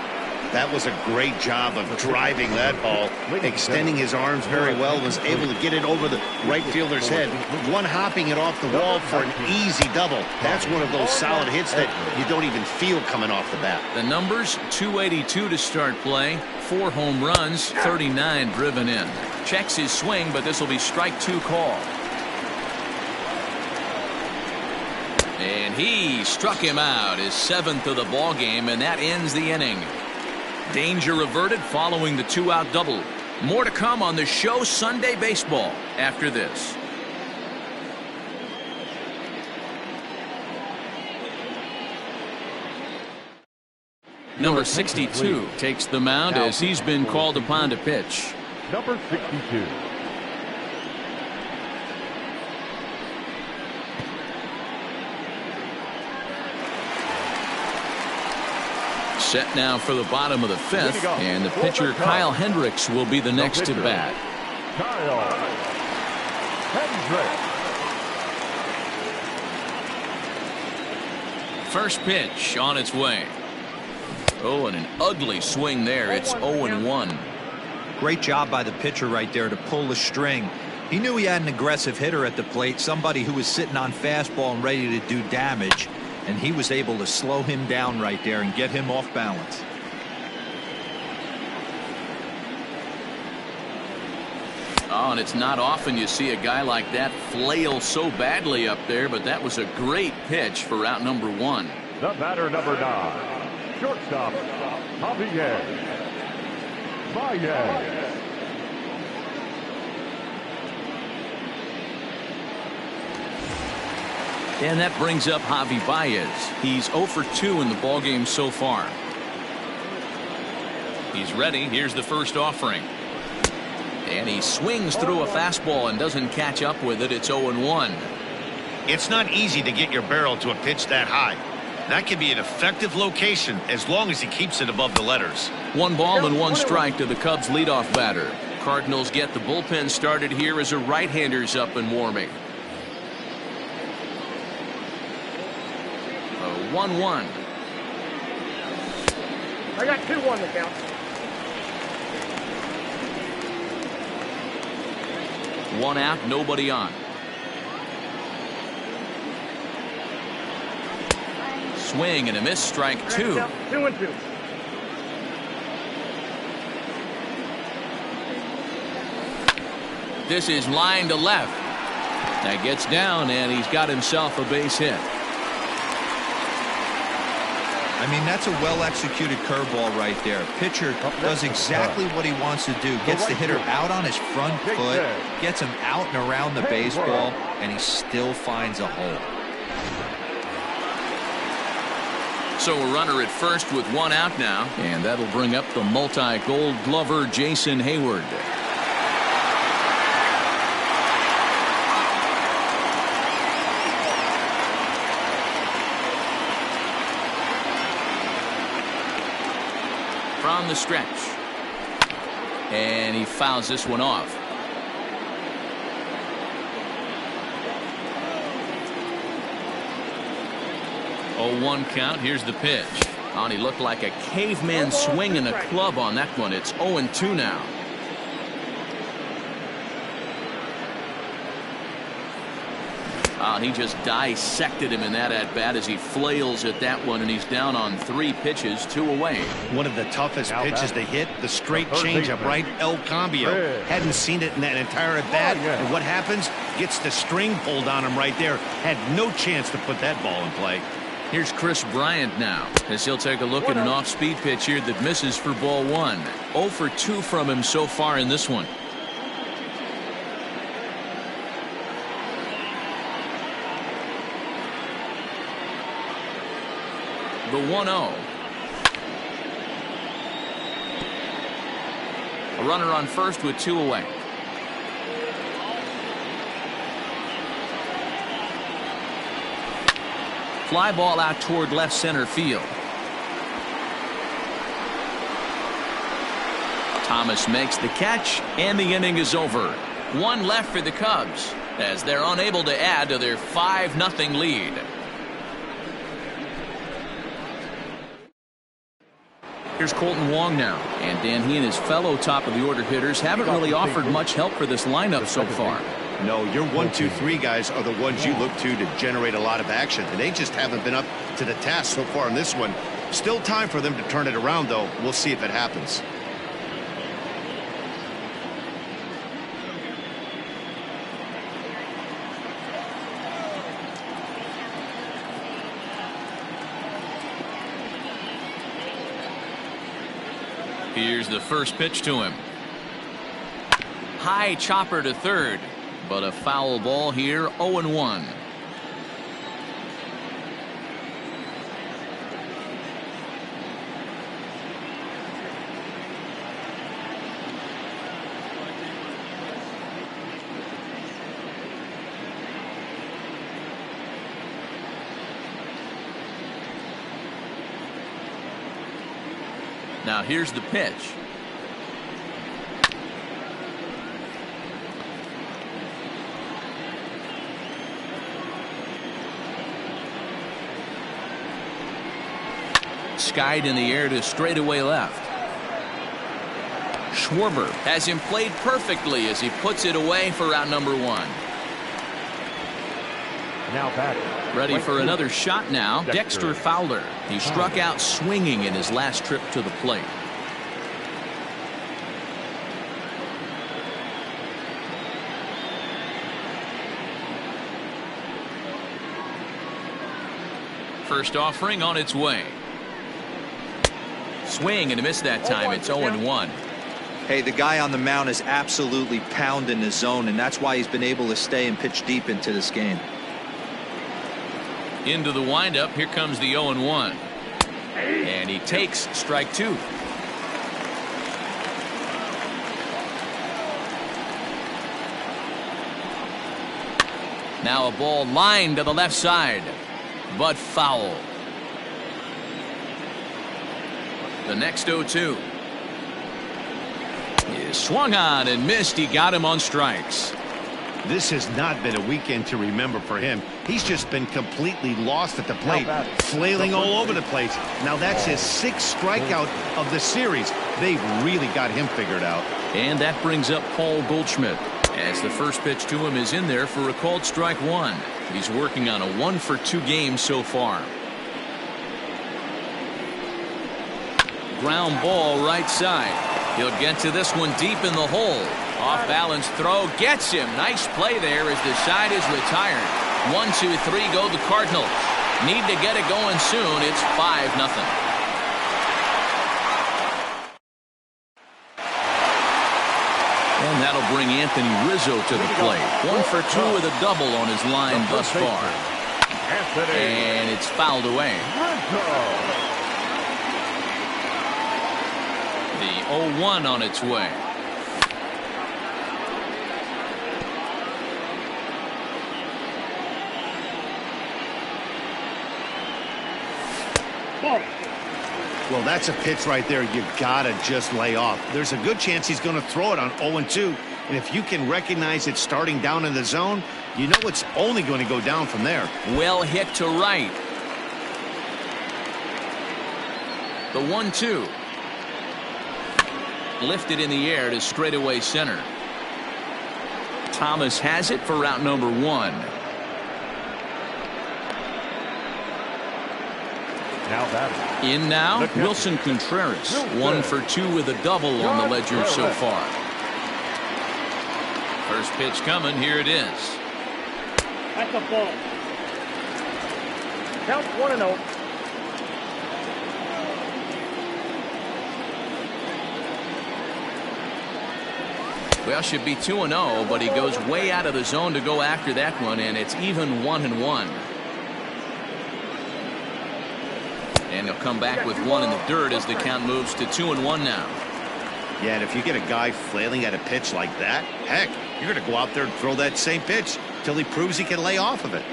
Speaker 2: That was a great job of driving that ball, extending his arms very well, was able to get it over the right fielder's head, one hopping it off the wall for an easy double. That's one of those solid hits that you don't even feel coming off the bat.
Speaker 1: The numbers, 282 to start play, 4 home runs, 39 driven in. Checks his swing, but this will be strike 2 call. And he struck him out, his 7th of the ball game, and that ends the inning. Danger averted following the 2-out double. More to come on the show Sunday Baseball after this. Number 62 takes the mound as he's been called upon to pitch.
Speaker 3: Number 62.
Speaker 1: Set now for the bottom of the 5th, and the pitcher Kyle Hendricks will be the next to bat.
Speaker 3: Kyle Hendricks.
Speaker 1: First pitch on its way. Oh, and an ugly swing there. It's 0-1.
Speaker 4: Great job by the pitcher right there to pull the string. He knew he had an aggressive hitter at the plate, somebody who was sitting on fastball and ready to do damage. And he was able to slow him down right there and get him off balance.
Speaker 1: Oh, and it's not often you see a guy like that flail so badly up there, but that was a great pitch for out number 1.
Speaker 3: The batter, number 9, shortstop, Javier Baez.
Speaker 1: And that brings up Javi Baez. He's 0 for 2 in the ballgame so far. He's ready. Here's the first offering. And he swings through a fastball and doesn't catch up with it. It's 0-1.
Speaker 2: It's not easy to get your barrel to a pitch that high. That can be an effective location as long as he keeps it above the letters.
Speaker 1: 1 ball and 1 strike to the Cubs leadoff batter. Cardinals get the bullpen started here as a right-hander's up and warming. 1-1.
Speaker 5: I got 2-1 to count.
Speaker 1: 1 out, nobody on. Swing and a miss, strike 2.
Speaker 5: 2-2.
Speaker 1: This is line to left. That gets down, and he's got himself a base hit.
Speaker 4: I mean, that's a well-executed curveball right there. Pitcher does exactly what he wants to do. Gets the hitter out on his front foot, gets him out and around the baseball, and he still finds a hole.
Speaker 1: So a runner at first with 1 out now, and that'll bring up the multi-gold glover Jason Hayward. From the stretch, and he fouls this one off. Oh, 1 count. Here's the pitch. And he looked like a caveman swinging a club on that one. It's 0-2 now. He just dissected him in that at-bat as he flails at that one, and he's down on 3 pitches, 2 away.
Speaker 2: One of the toughest pitches to hit, the straight changeup, right? El Cambio. Hadn't seen it in that entire at-bat, and what happens? Gets the string pulled on him right there. Had no chance to put that ball in play.
Speaker 1: Here's Chris Bryant now, as he'll take a look at an off-speed pitch here that misses for ball 1. 0 for 2 from him so far in this one. The 1-0. A runner on first with 2 away. Fly ball out toward left center field. Thomas makes the catch, and the inning is over. 1 left for the Cubs as they're unable to add to their 5-0 lead. Here's Colton Wong now, and Dan, he and his fellow top-of-the-order hitters haven't really offered much help for this lineup so far.
Speaker 2: No, your 1, 2, 3 guys are the ones you look to generate a lot of action, and they just haven't been up to the task so far in this one. Still time for them to turn it around, though. We'll see if it happens.
Speaker 1: Here's the first pitch to him. High chopper to third, but a foul ball here. 0-1. Now here's the pitch. Skied in the air to straightaway left. Schwarber has him played perfectly as he puts it away for out number 1.
Speaker 3: Now back.
Speaker 1: Ready for another shot now. Dexter Fowler. He struck out swinging in his last trip to the plate. First offering on its way. Swing and a miss that time. It's 0-1.
Speaker 4: Hey, the guy on the mound is absolutely pounding the zone, and that's why he's been able to stay and pitch deep into this game.
Speaker 1: Into the windup. Here comes the 0-1. And he takes strike 2. Now a ball lined to the left side, but foul. The next 0-2 is swung on and missed. He got him on strikes.
Speaker 2: This has not been a weekend to remember for him. He's just been completely lost at the plate, flailing all over the place. Now that's his 6th strikeout of the series. They've really got him figured out.
Speaker 1: And that brings up Paul Goldschmidt as the first pitch to him is in there for a called strike 1. He's working on a 1-for-2 game so far. Ground ball right side. He'll get to this one deep in the hole. Off balance throw gets him. Nice play there as the side is retired. 1, 2, 3 go the Cardinals. Need to get it going soon. It's 5-0. And that'll bring Anthony Rizzo to the plate. 1 for 2 with a double on his line thus far. And it's fouled away. The 0-1 on its way.
Speaker 2: Well, that's a pitch right there you gotta just lay off. There's a good chance he's going to throw it on 0-2, and if you can recognize it starting down in the zone, you know it's only going to go down from there.
Speaker 1: Well hit to right. The 1-2 lifted in the air to straightaway center. Thomas has it for route number 1.
Speaker 3: Now batting.
Speaker 1: In now, Wilson Contreras. 1 for 2 with a double on the ledger so far. First pitch coming. Here it is.
Speaker 5: That's a ball. Count 1-0.
Speaker 1: Well, should be 2-0, but he goes way out of the zone to go after that one, and it's even 1-1. And he'll come back with one in the dirt as the count moves to 2-1 now.
Speaker 2: Yeah, and if you get a guy flailing at a pitch like that, heck, you're going to go out there and throw that same pitch till he proves he can lay off of it.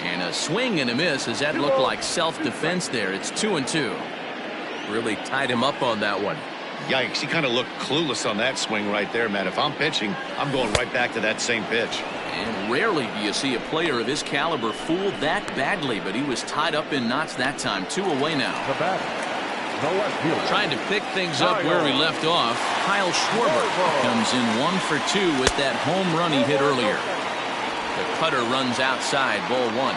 Speaker 1: And a swing and a miss as that looked like self-defense there. It's 2-2.
Speaker 7: Really tied him up on that one.
Speaker 2: Yikes, he kind of looked clueless on that swing right there, man. If I'm pitching, I'm going right back to that same pitch.
Speaker 1: And rarely do you see a player of his caliber fooled that badly, but he was tied up in knots that time. 2 away now.
Speaker 3: The batter, the left fielder.
Speaker 1: Trying to pick things up where we left off, Kyle Schwarber comes in 1 for 2 with that home run he hit earlier. The cutter runs outside, ball 1.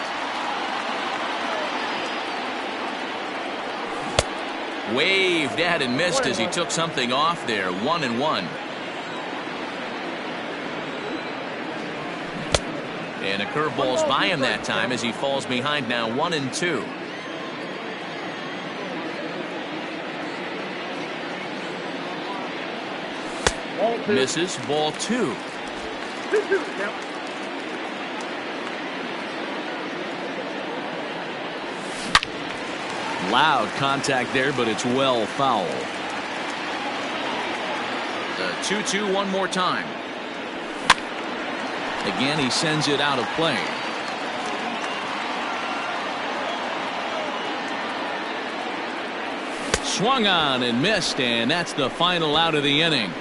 Speaker 1: Waved at and missed as he took something off there. 1-1. And a curveball's by him that time as he falls behind now. 1-2. Misses, ball 2. Loud contact there, but it's well foul. The 2-2 one more time. Again, he sends it out of play. Swung on and missed, and that's the final out of the inning.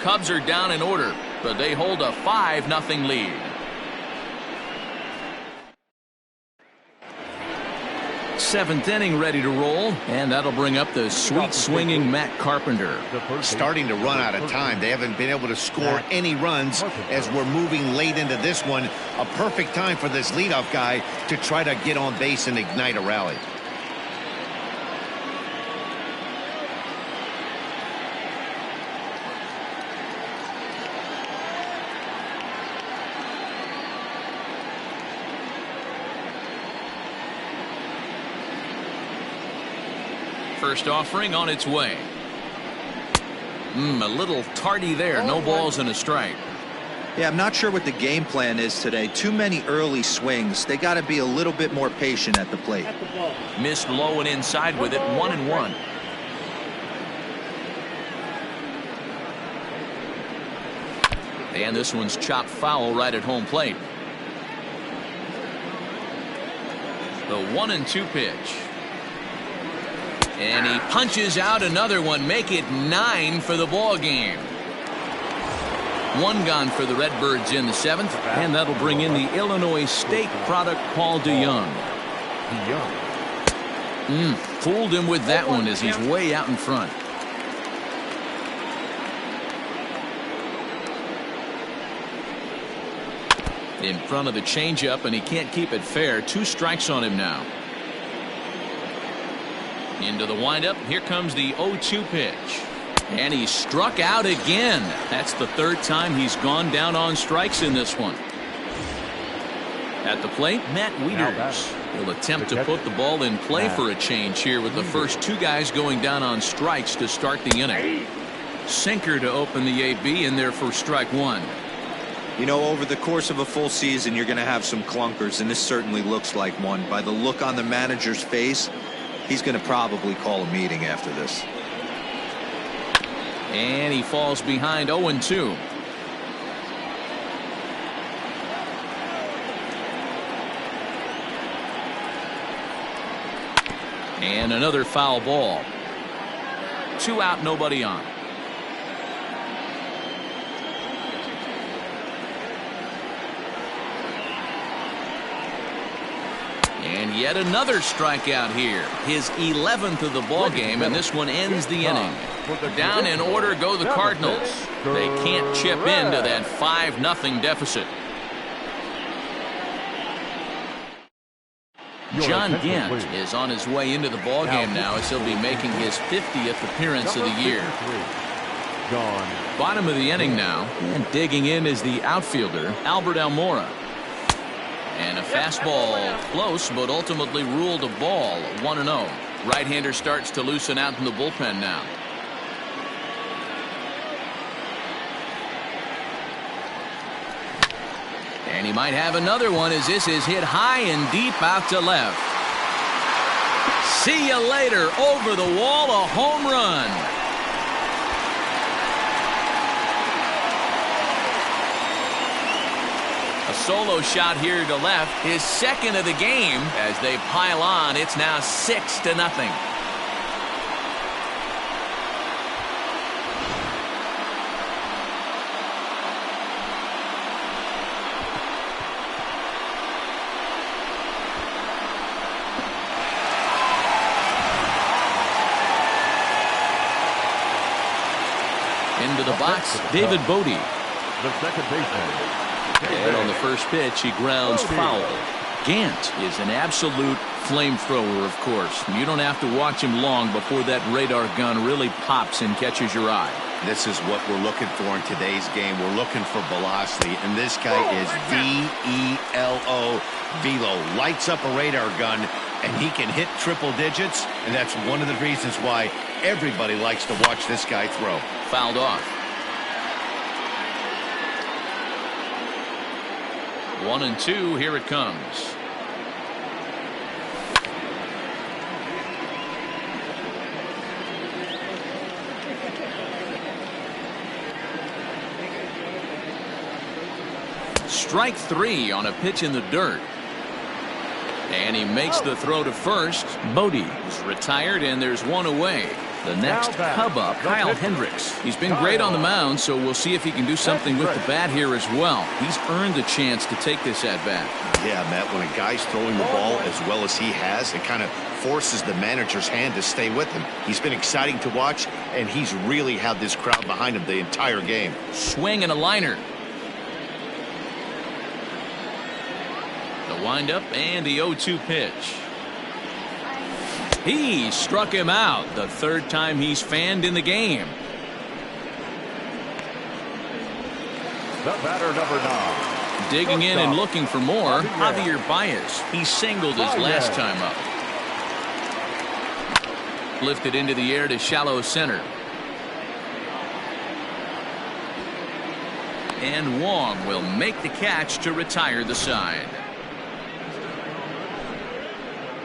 Speaker 1: Cubs are down in order, but they hold a 5-0 lead. Seventh inning ready to roll, and that'll bring up the sweet swinging Matt Carpenter.
Speaker 2: Starting to run out of time. They haven't been able to score any runs as we're moving late into this one. A perfect time for this leadoff guy to try to get on base and ignite a rally.
Speaker 1: First offering on its way. A little tardy there. No balls and a strike.
Speaker 4: Yeah, I'm not sure what the game plan is today. Too many early swings. They got to be a little bit more patient at the plate.
Speaker 1: Missed low and inside with it. 1-1. And this one's chopped foul right at home plate. The 1-2 pitch. And he punches out another one. Make it 9 for the ball game. 1 gone for the Redbirds in the 7th, and that'll bring in the Illinois State product, Paul DeYoung. Fooled him with that one as he's way out in front. In front of the changeup, and he can't keep it fair. 2 strikes on him now. Into the windup. Here comes the 0-2 pitch. And he struck out again. That's the 3rd time he's gone down on strikes in this one. At the plate, Matt Wieters will attempt to put the ball in play for a change here with the first 2 guys going down on strikes to start the inning. Sinker to open the AB in there for strike 1.
Speaker 4: You know, over the course of a full season, you're going to have some clunkers, and this certainly looks like one. By the look on the manager's face, he's going to probably call a meeting after this.
Speaker 1: And he falls behind 0-2. And another foul ball. 2 out, nobody on. And yet another strikeout here. His 11th of the ball game, and this one ends the inning. Down in order go the Cardinals. They can't chip into that 5-0 deficit. John Gant is on his way into the ball game now as he'll be making his 50th appearance of the year. Bottom of the inning now, and digging in is the outfielder Albert Almora. And a fastball close, but ultimately ruled a ball. 1-0. Right-hander starts to loosen out in the bullpen now. And he might have another one as this is hit high and deep out to left. See you later. Over the wall, a home run. A solo shot here to left, his second of the game. As they pile on, it's now 6-0. Into the box, David Bodie.
Speaker 3: The second baseman.
Speaker 1: And on the first pitch, he grounds foul. Gant is an absolute flamethrower, of course. You don't have to watch him long before that radar gun really pops and catches your eye.
Speaker 2: This is what we're looking for in today's game. We're looking for velocity, and this guy is V-E-L-O, velo. Lights up a radar gun, and he can hit triple digits, and that's one of the reasons why everybody likes to watch this guy throw.
Speaker 1: Fouled off. 1-2, here it comes. Strike 3 on a pitch in the dirt. And he makes the throw to first. Bodie is retired, and there's one away. The next Cub up, Kyle Hendricks. He's been great on the mound, so we'll see if he can do something with the bat here as well. He's earned the chance to take this at bat.
Speaker 2: Yeah, Matt, when a guy's throwing the ball as well as he has, it kind of forces the manager's hand to stay with him. He's been exciting to watch, and he's really had this crowd behind him the entire game.
Speaker 1: Swing and a liner. The windup and the 0-2 pitch. He struck him out, the third time he's fanned in the game.
Speaker 3: The batter, number 9.
Speaker 1: Digging in and looking for more, Javier Baez. He singled his last time up. Lifted into the air to shallow center. And Wong will make the catch to retire the side.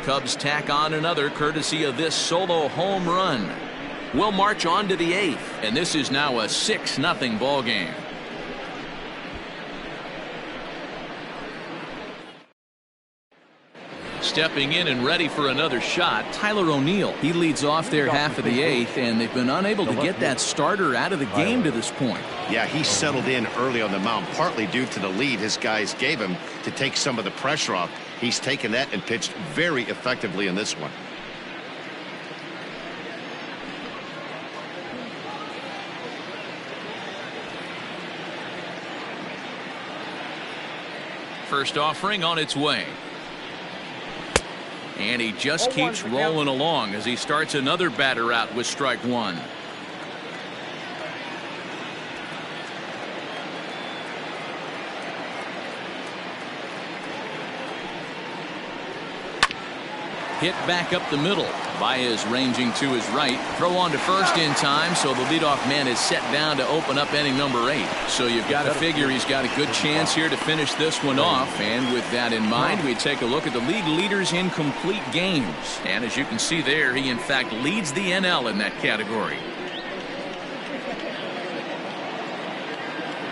Speaker 1: Cubs tack on another courtesy of this solo home run. We'll march on to the 8th, and this is now a 6-0 ball game. Stepping in and ready for another shot, Tyler O'Neill. He leads off their half of the 8th, and they've been unable to get that starter out of the game to this point.
Speaker 2: Yeah, he settled in early on the mound, partly due to the lead his guys gave him to take some of the pressure off. He's taken that and pitched very effectively in this one.
Speaker 1: First offering on its way. And he just keeps rolling along as he starts another batter out with strike 1. Hit back up the middle. Baez ranging to his right. Throw on to first in time, so the leadoff man is set down to open up inning number 8. So you've got to figure he's got a good chance here to finish this one off. And with that in mind, we take a look at the league leaders in complete games. And as you can see there, he in fact leads the NL in that category.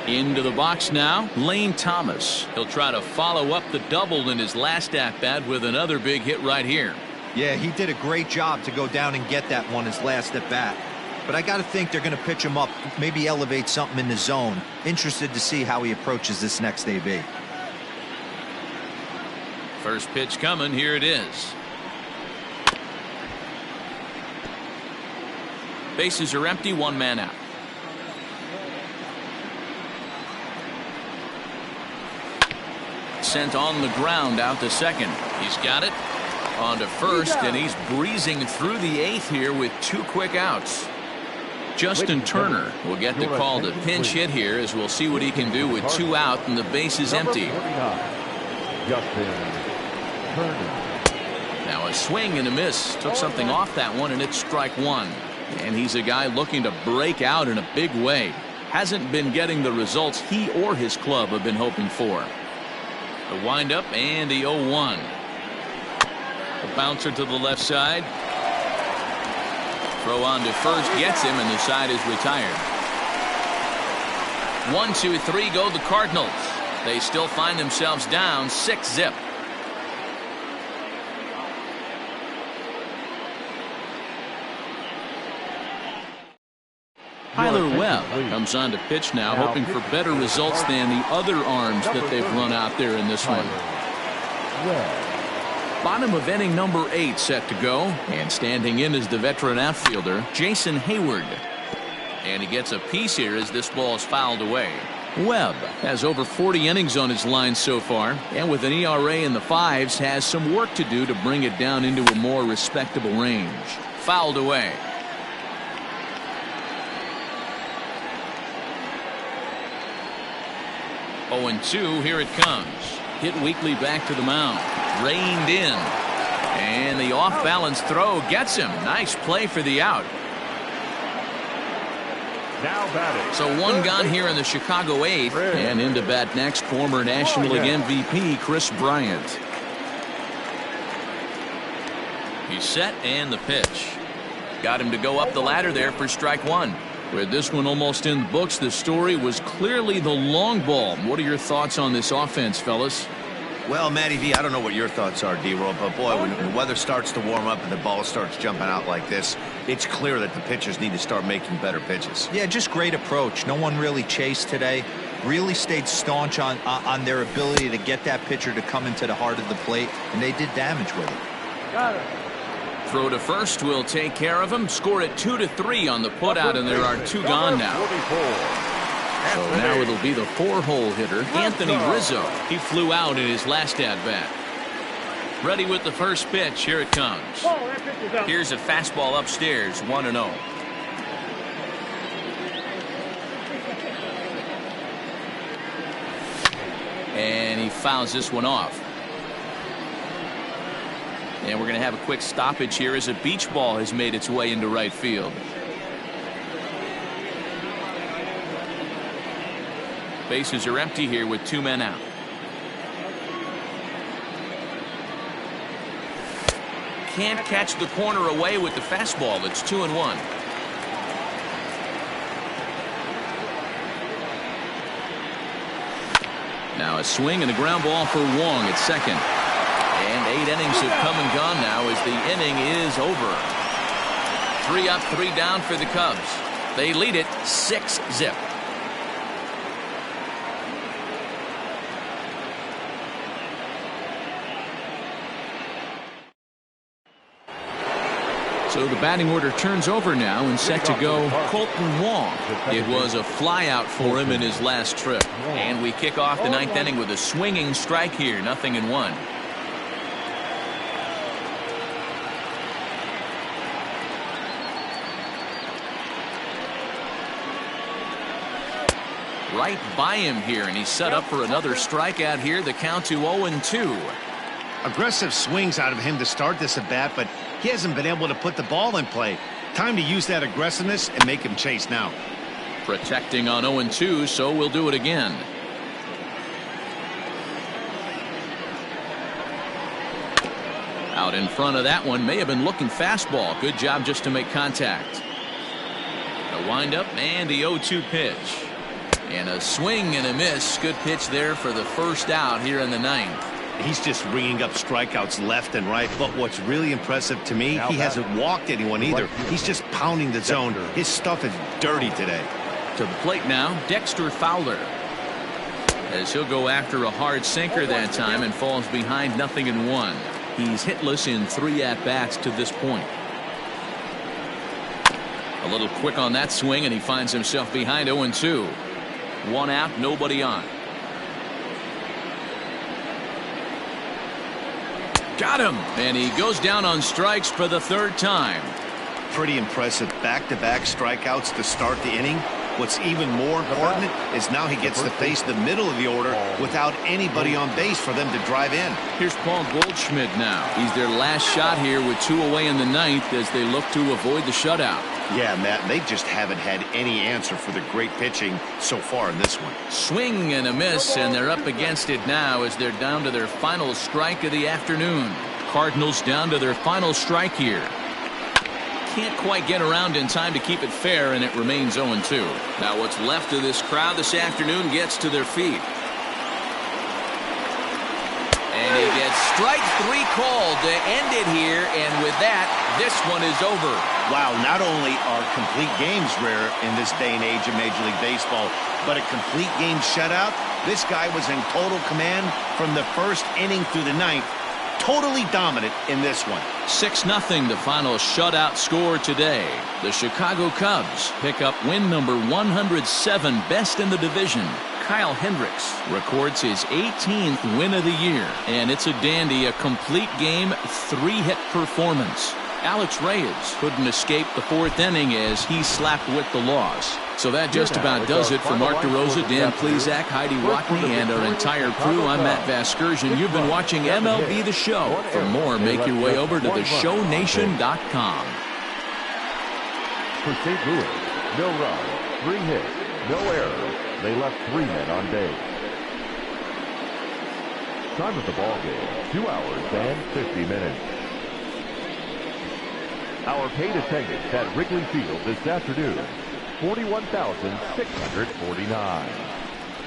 Speaker 1: Into the box now, Lane Thomas. He'll try to follow up the double in his last at-bat with another big hit right here.
Speaker 4: Yeah, he did a great job to go down and get that one his last at-bat. But I got to think they're going to pitch him up, maybe elevate something in the zone. Interested to see how he approaches this next AB.
Speaker 1: First pitch coming, here it is. Bases are empty, one man out. Sent on the ground out to second. He's got it on to first, and he's breezing through the 8th here with 2 quick outs. Justin Turner will get the call to pinch hit here, as we'll see what he can do with 2 out and the base is empty.
Speaker 3: Justin Turner.
Speaker 1: Now a swing and a miss. Took something off that one, and it's strike 1. And he's a guy looking to break out in a big way. Hasn't been getting the results he or his club have been hoping for. The windup and the 0-1. A bouncer to the left side. Throw on to first gets him, and the side is retired. 1, 2, 3 go the Cardinals. They still find themselves down 6-zip. Tyler Webb comes on to pitch now, hoping for better results than the other arms that they've run out there in this one. Bottom of inning number 8 set to go, and standing in is the veteran outfielder Jason Hayward. And he gets a piece here as this ball is fouled away. Webb has over 40 innings on his line so far, and with an ERA in the 5s has some work to do to bring it down into a more respectable range. Fouled away. Oh, and 2, here it comes. Hit weakly back to the mound. Reined in. And the off-balance throw gets him. Nice play for the out.
Speaker 3: Now batting.
Speaker 1: So one gone here in the Chicago 8th. And into bat next, former National League MVP Chris Bryant. He's set, and the pitch. Got him to go up the ladder there for strike 1. With this one almost in the books, the story was clearly the long ball. What are your thoughts on this offense, fellas?
Speaker 2: Well, Matty V, I don't know what your thoughts are, D-Roll, but boy, when the weather starts to warm up and the ball starts jumping out like this, it's clear that the pitchers need to start making better pitches.
Speaker 4: Yeah, just great approach. No one really chased today. Really stayed staunch on their ability to get that pitcher to come into the heart of the plate, and they did damage with it.
Speaker 5: Got it.
Speaker 1: Throw to first will take care of him. Scored at 2-3 on the putout, and there are 2 gone now. So now it'll be the 4-hole hitter, Anthony Rizzo. He flew out in his last at-bat. Ready with the first pitch. Here it comes.
Speaker 5: Oh, that pitch is out.
Speaker 1: Here's a fastball upstairs, 1-0. And he fouls this one off. And we're going to have a quick stoppage here as a beach ball has made its way into right field. Bases are empty here with 2 men out. Can't catch the corner away with the fastball. It's 2-1. Now a swing and a ground ball for Wong at second. And 8 innings have come and gone now as the inning is over. 3 up, 3 down for the Cubs. They lead it 6-zip. So the batting order turns over now and set to go Colton Wong. It was a flyout for him in his last trip. And we kick off the 9th inning with a swinging strike here, 0-1. Right by him here, and he's set up for another strikeout here. The count to 0-2.
Speaker 2: Aggressive swings out of him to start this at bat, but he hasn't been able to put the ball in play. Time to use that aggressiveness and make him chase now.
Speaker 1: Protecting on 0-2, so we'll do it again. Out in front of that one, may have been looking fastball. Good job just to make contact. A windup and the 0-2 pitch. And a swing and a miss. Good pitch there for the first out here in the 9th.
Speaker 2: He's just ringing up strikeouts left and right. But what's really impressive to me, he hasn't walked anyone either. He's just pounding the zone. His stuff is dirty today.
Speaker 1: To the plate now, Dexter Fowler. As he'll go after a hard sinker that time and falls behind 0-1. He's hitless in 3 at-bats to this point. A little quick on that swing, and he finds himself behind 0-2. 1 out, nobody on. Got him, and he goes down on strikes for the 3rd time.
Speaker 2: Pretty impressive back-to-back strikeouts to start the inning. What's even more important is now he gets to face the middle of the order without anybody on base for them to drive in.
Speaker 1: Here's Paul Goldschmidt now. He's their last shot here with 2 away in the 9th as they look to avoid the shutout.
Speaker 2: Yeah, Matt, they just haven't had any answer for the great pitching so far in this one.
Speaker 1: Swing and a miss, and they're up against it now as they're down to their final strike of the afternoon. Cardinals down to their final strike here. Can't quite get around in time to keep it fair, and it remains 0-2. Now what's left of this crowd this afternoon gets to their feet. And he gets strike 3 called to end it here, and with that, this one is over.
Speaker 2: Wow, not only are complete games rare in this day and age of Major League Baseball, but a complete game shutout. This guy was in total command from the first inning through the ninth. Totally dominant in this one.
Speaker 1: 6-0 the final shutout score today. The Chicago Cubs pick up win number 107, best in the division. Kyle Hendricks records his 18th win of the year, and it's a dandy, a complete game, 3-hit performance. Alex Reyes couldn't escape the 4th inning as he slapped with the loss. So that just about does it for Mark DeRosa, Dan Plezak, Heidi Watney, and our entire crew. I'm Matt Vasgersian. You've been watching MLB The Show. For more, make your way over to theshownation.com.
Speaker 3: For St. Louis, no run, 3 hits, no errors. They left 3 men on base. Time of the ball game, 2 hours and 50 minutes. Our paid attendance at Wrigley Field this afternoon, 41,649.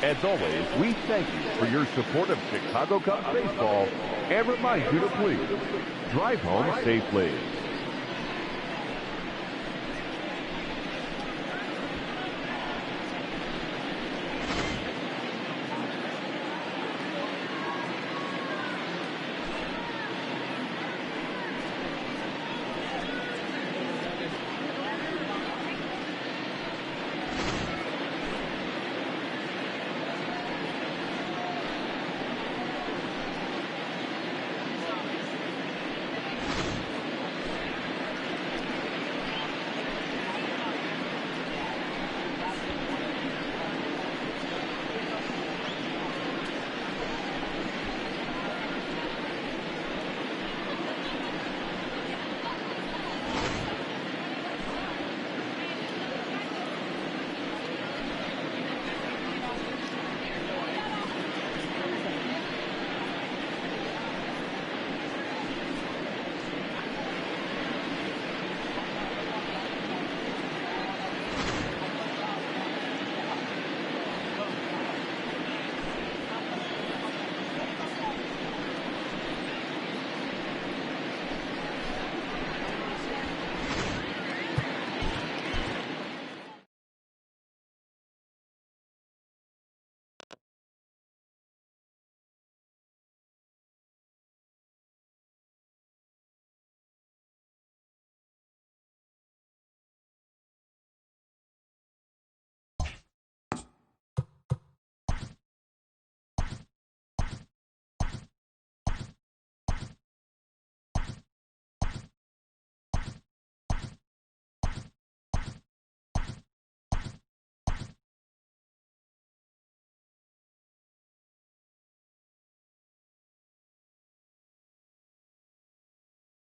Speaker 3: As always, we thank you for your support of Chicago Cubs baseball and remind you to please drive home safely.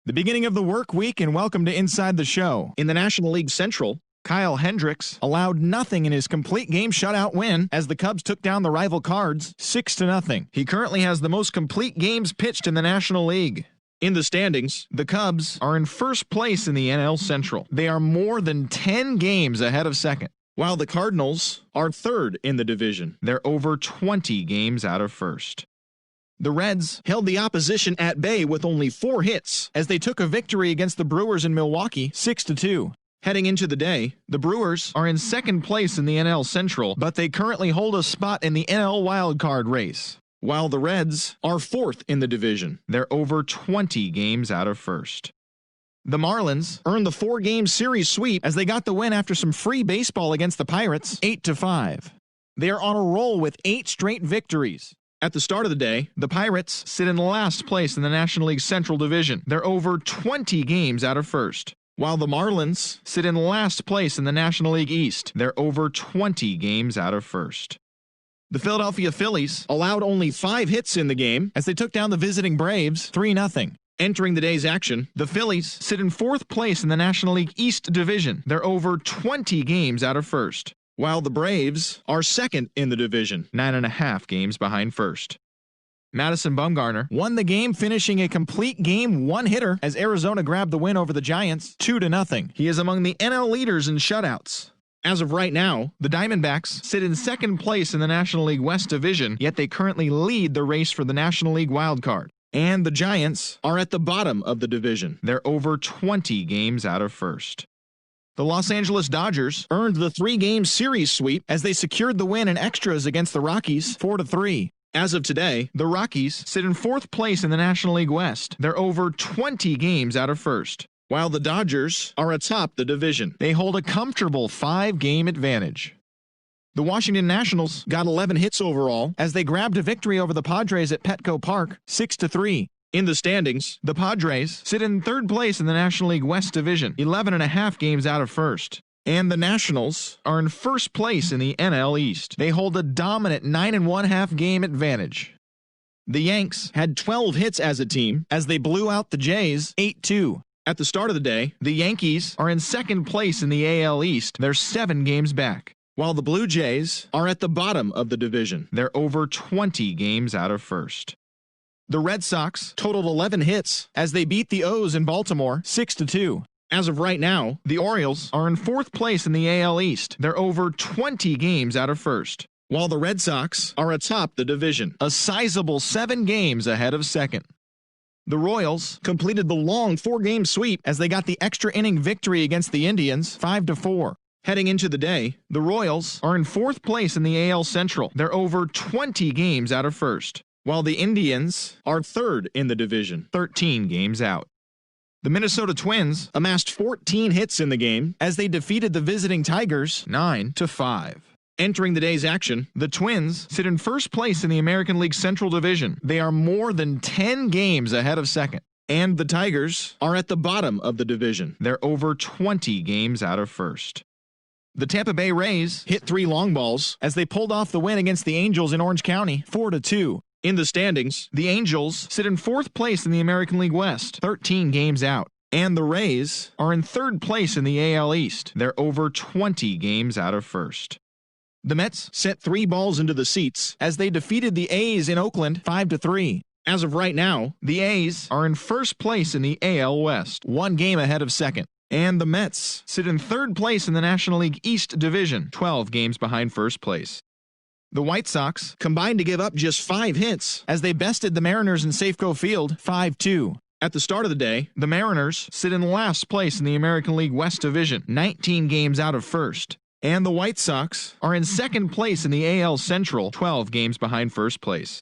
Speaker 8: The beginning of the work week, and welcome to Inside the Show. In the National League Central, Kyle Hendricks allowed nothing in his complete game shutout win as the Cubs took down the rival Cards 6-0. He currently has the most complete games pitched in the National League. In the standings, the Cubs are in first place in the NL Central. They are more than 10 games ahead of second, while the Cardinals are third in the division. They're over 20 games out of first. The Reds held the opposition at bay with only 4 hits as they took a victory against the Brewers in Milwaukee 6-2. Heading into the day, the Brewers are in second place in the NL Central, but they currently hold a spot in the NL wildcard race, while the Reds are 4th in the division. They're over 20 games out of first. The Marlins earned the 4-game series sweep as they got the win after some free baseball against the Pirates 8-5. They are on a roll with 8 straight victories. At the start of the day, the Pirates sit in last place in the National League Central Division. They're over 20 games out of first, while the Marlins sit in last place in the National League East. They're over 20 games out of first. The Philadelphia Phillies allowed only 5 hits in the game as they took down the visiting Braves 3-0. Entering the day's action, the Phillies sit in 4th place in the National League East Division. They're over 20 games out of first, while the Braves are 2nd in the division, 9.5 games behind first. Madison Bumgarner won the game, finishing a complete game one-hitter as Arizona grabbed the win over the Giants 2-0. He is among the NL leaders in shutouts. As of right now, the Diamondbacks sit in second place in the National League West Division, yet they currently lead the race for the National League wildcard. And the Giants are at the bottom of the division. They're over 20 games out of first. The Los Angeles Dodgers earned the 3-game series sweep as they secured the win in extras against the Rockies 4-3. As of today, the Rockies sit in fourth place in the National League West. They're over 20 games out of first, while the Dodgers are atop the division. They hold a comfortable 5-game advantage. The Washington Nationals got 11 hits overall as they grabbed a victory over the Padres at Petco Park 6-3. In the standings, the Padres sit in third place in the National League West Division, 11.5 games out of first. And the Nationals are in first place in the NL East. They hold a dominant 9.5 game advantage. The Yanks had 12 hits as a team as they blew out the Jays 8-2. At the start of the day, the Yankees are in second place in the AL East. They're 7 games back, while the Blue Jays are at the bottom of the division. They're over 20 games out of first. The Red Sox totaled 11 hits as they beat the O's in Baltimore 6-2. As of right now, the Orioles are in fourth place in the AL East. They're over 20 games out of first, while the Red Sox are atop the division, a sizable 7 games ahead of second. The Royals completed the long 4-game sweep as they got the extra inning victory against the Indians 5-4. Heading into the day, the Royals are in fourth place in the AL Central. They're over 20 games out of first, while the Indians are third in the division, 13 games out. The Minnesota Twins amassed 14 hits in the game as they defeated the visiting Tigers 9-5. Entering the day's action, the Twins sit in first place in the American League Central Division. They are more than 10 games ahead of second. And the Tigers are at the bottom of the division. They're over 20 games out of first. The Tampa Bay Rays hit 3 long balls as they pulled off the win against the Angels in Orange County 4-2. In the standings, the Angels sit in fourth place in the American League West, 13 games out. And the Rays are in third place in the AL East. They're over 20 games out of first. The Mets sent 3 balls into the seats as they defeated the A's in Oakland 5-3. As of right now, the A's are in first place in the AL West, 1 game ahead of second. And the Mets sit in third place in the National League East Division, 12 games behind first place. The White Sox combined to give up just 5 hits as they bested the Mariners in Safeco Field 5-2. At the start of the day, the Mariners sit in last place in the American League West Division, 19 games out of first. And the White Sox are in second place in the AL Central, 12 games behind first place.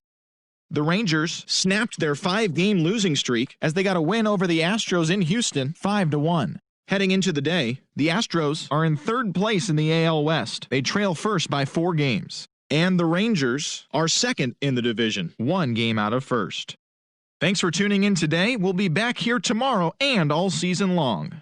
Speaker 8: The Rangers snapped their 5-game losing streak as they got a win over the Astros in Houston 5-1. Heading into the day, the Astros are in third place in the AL West. They trail first by 4 games. And the Rangers are second in the division, 1 game out of first. Thanks for tuning in today. We'll be back here tomorrow and all season long.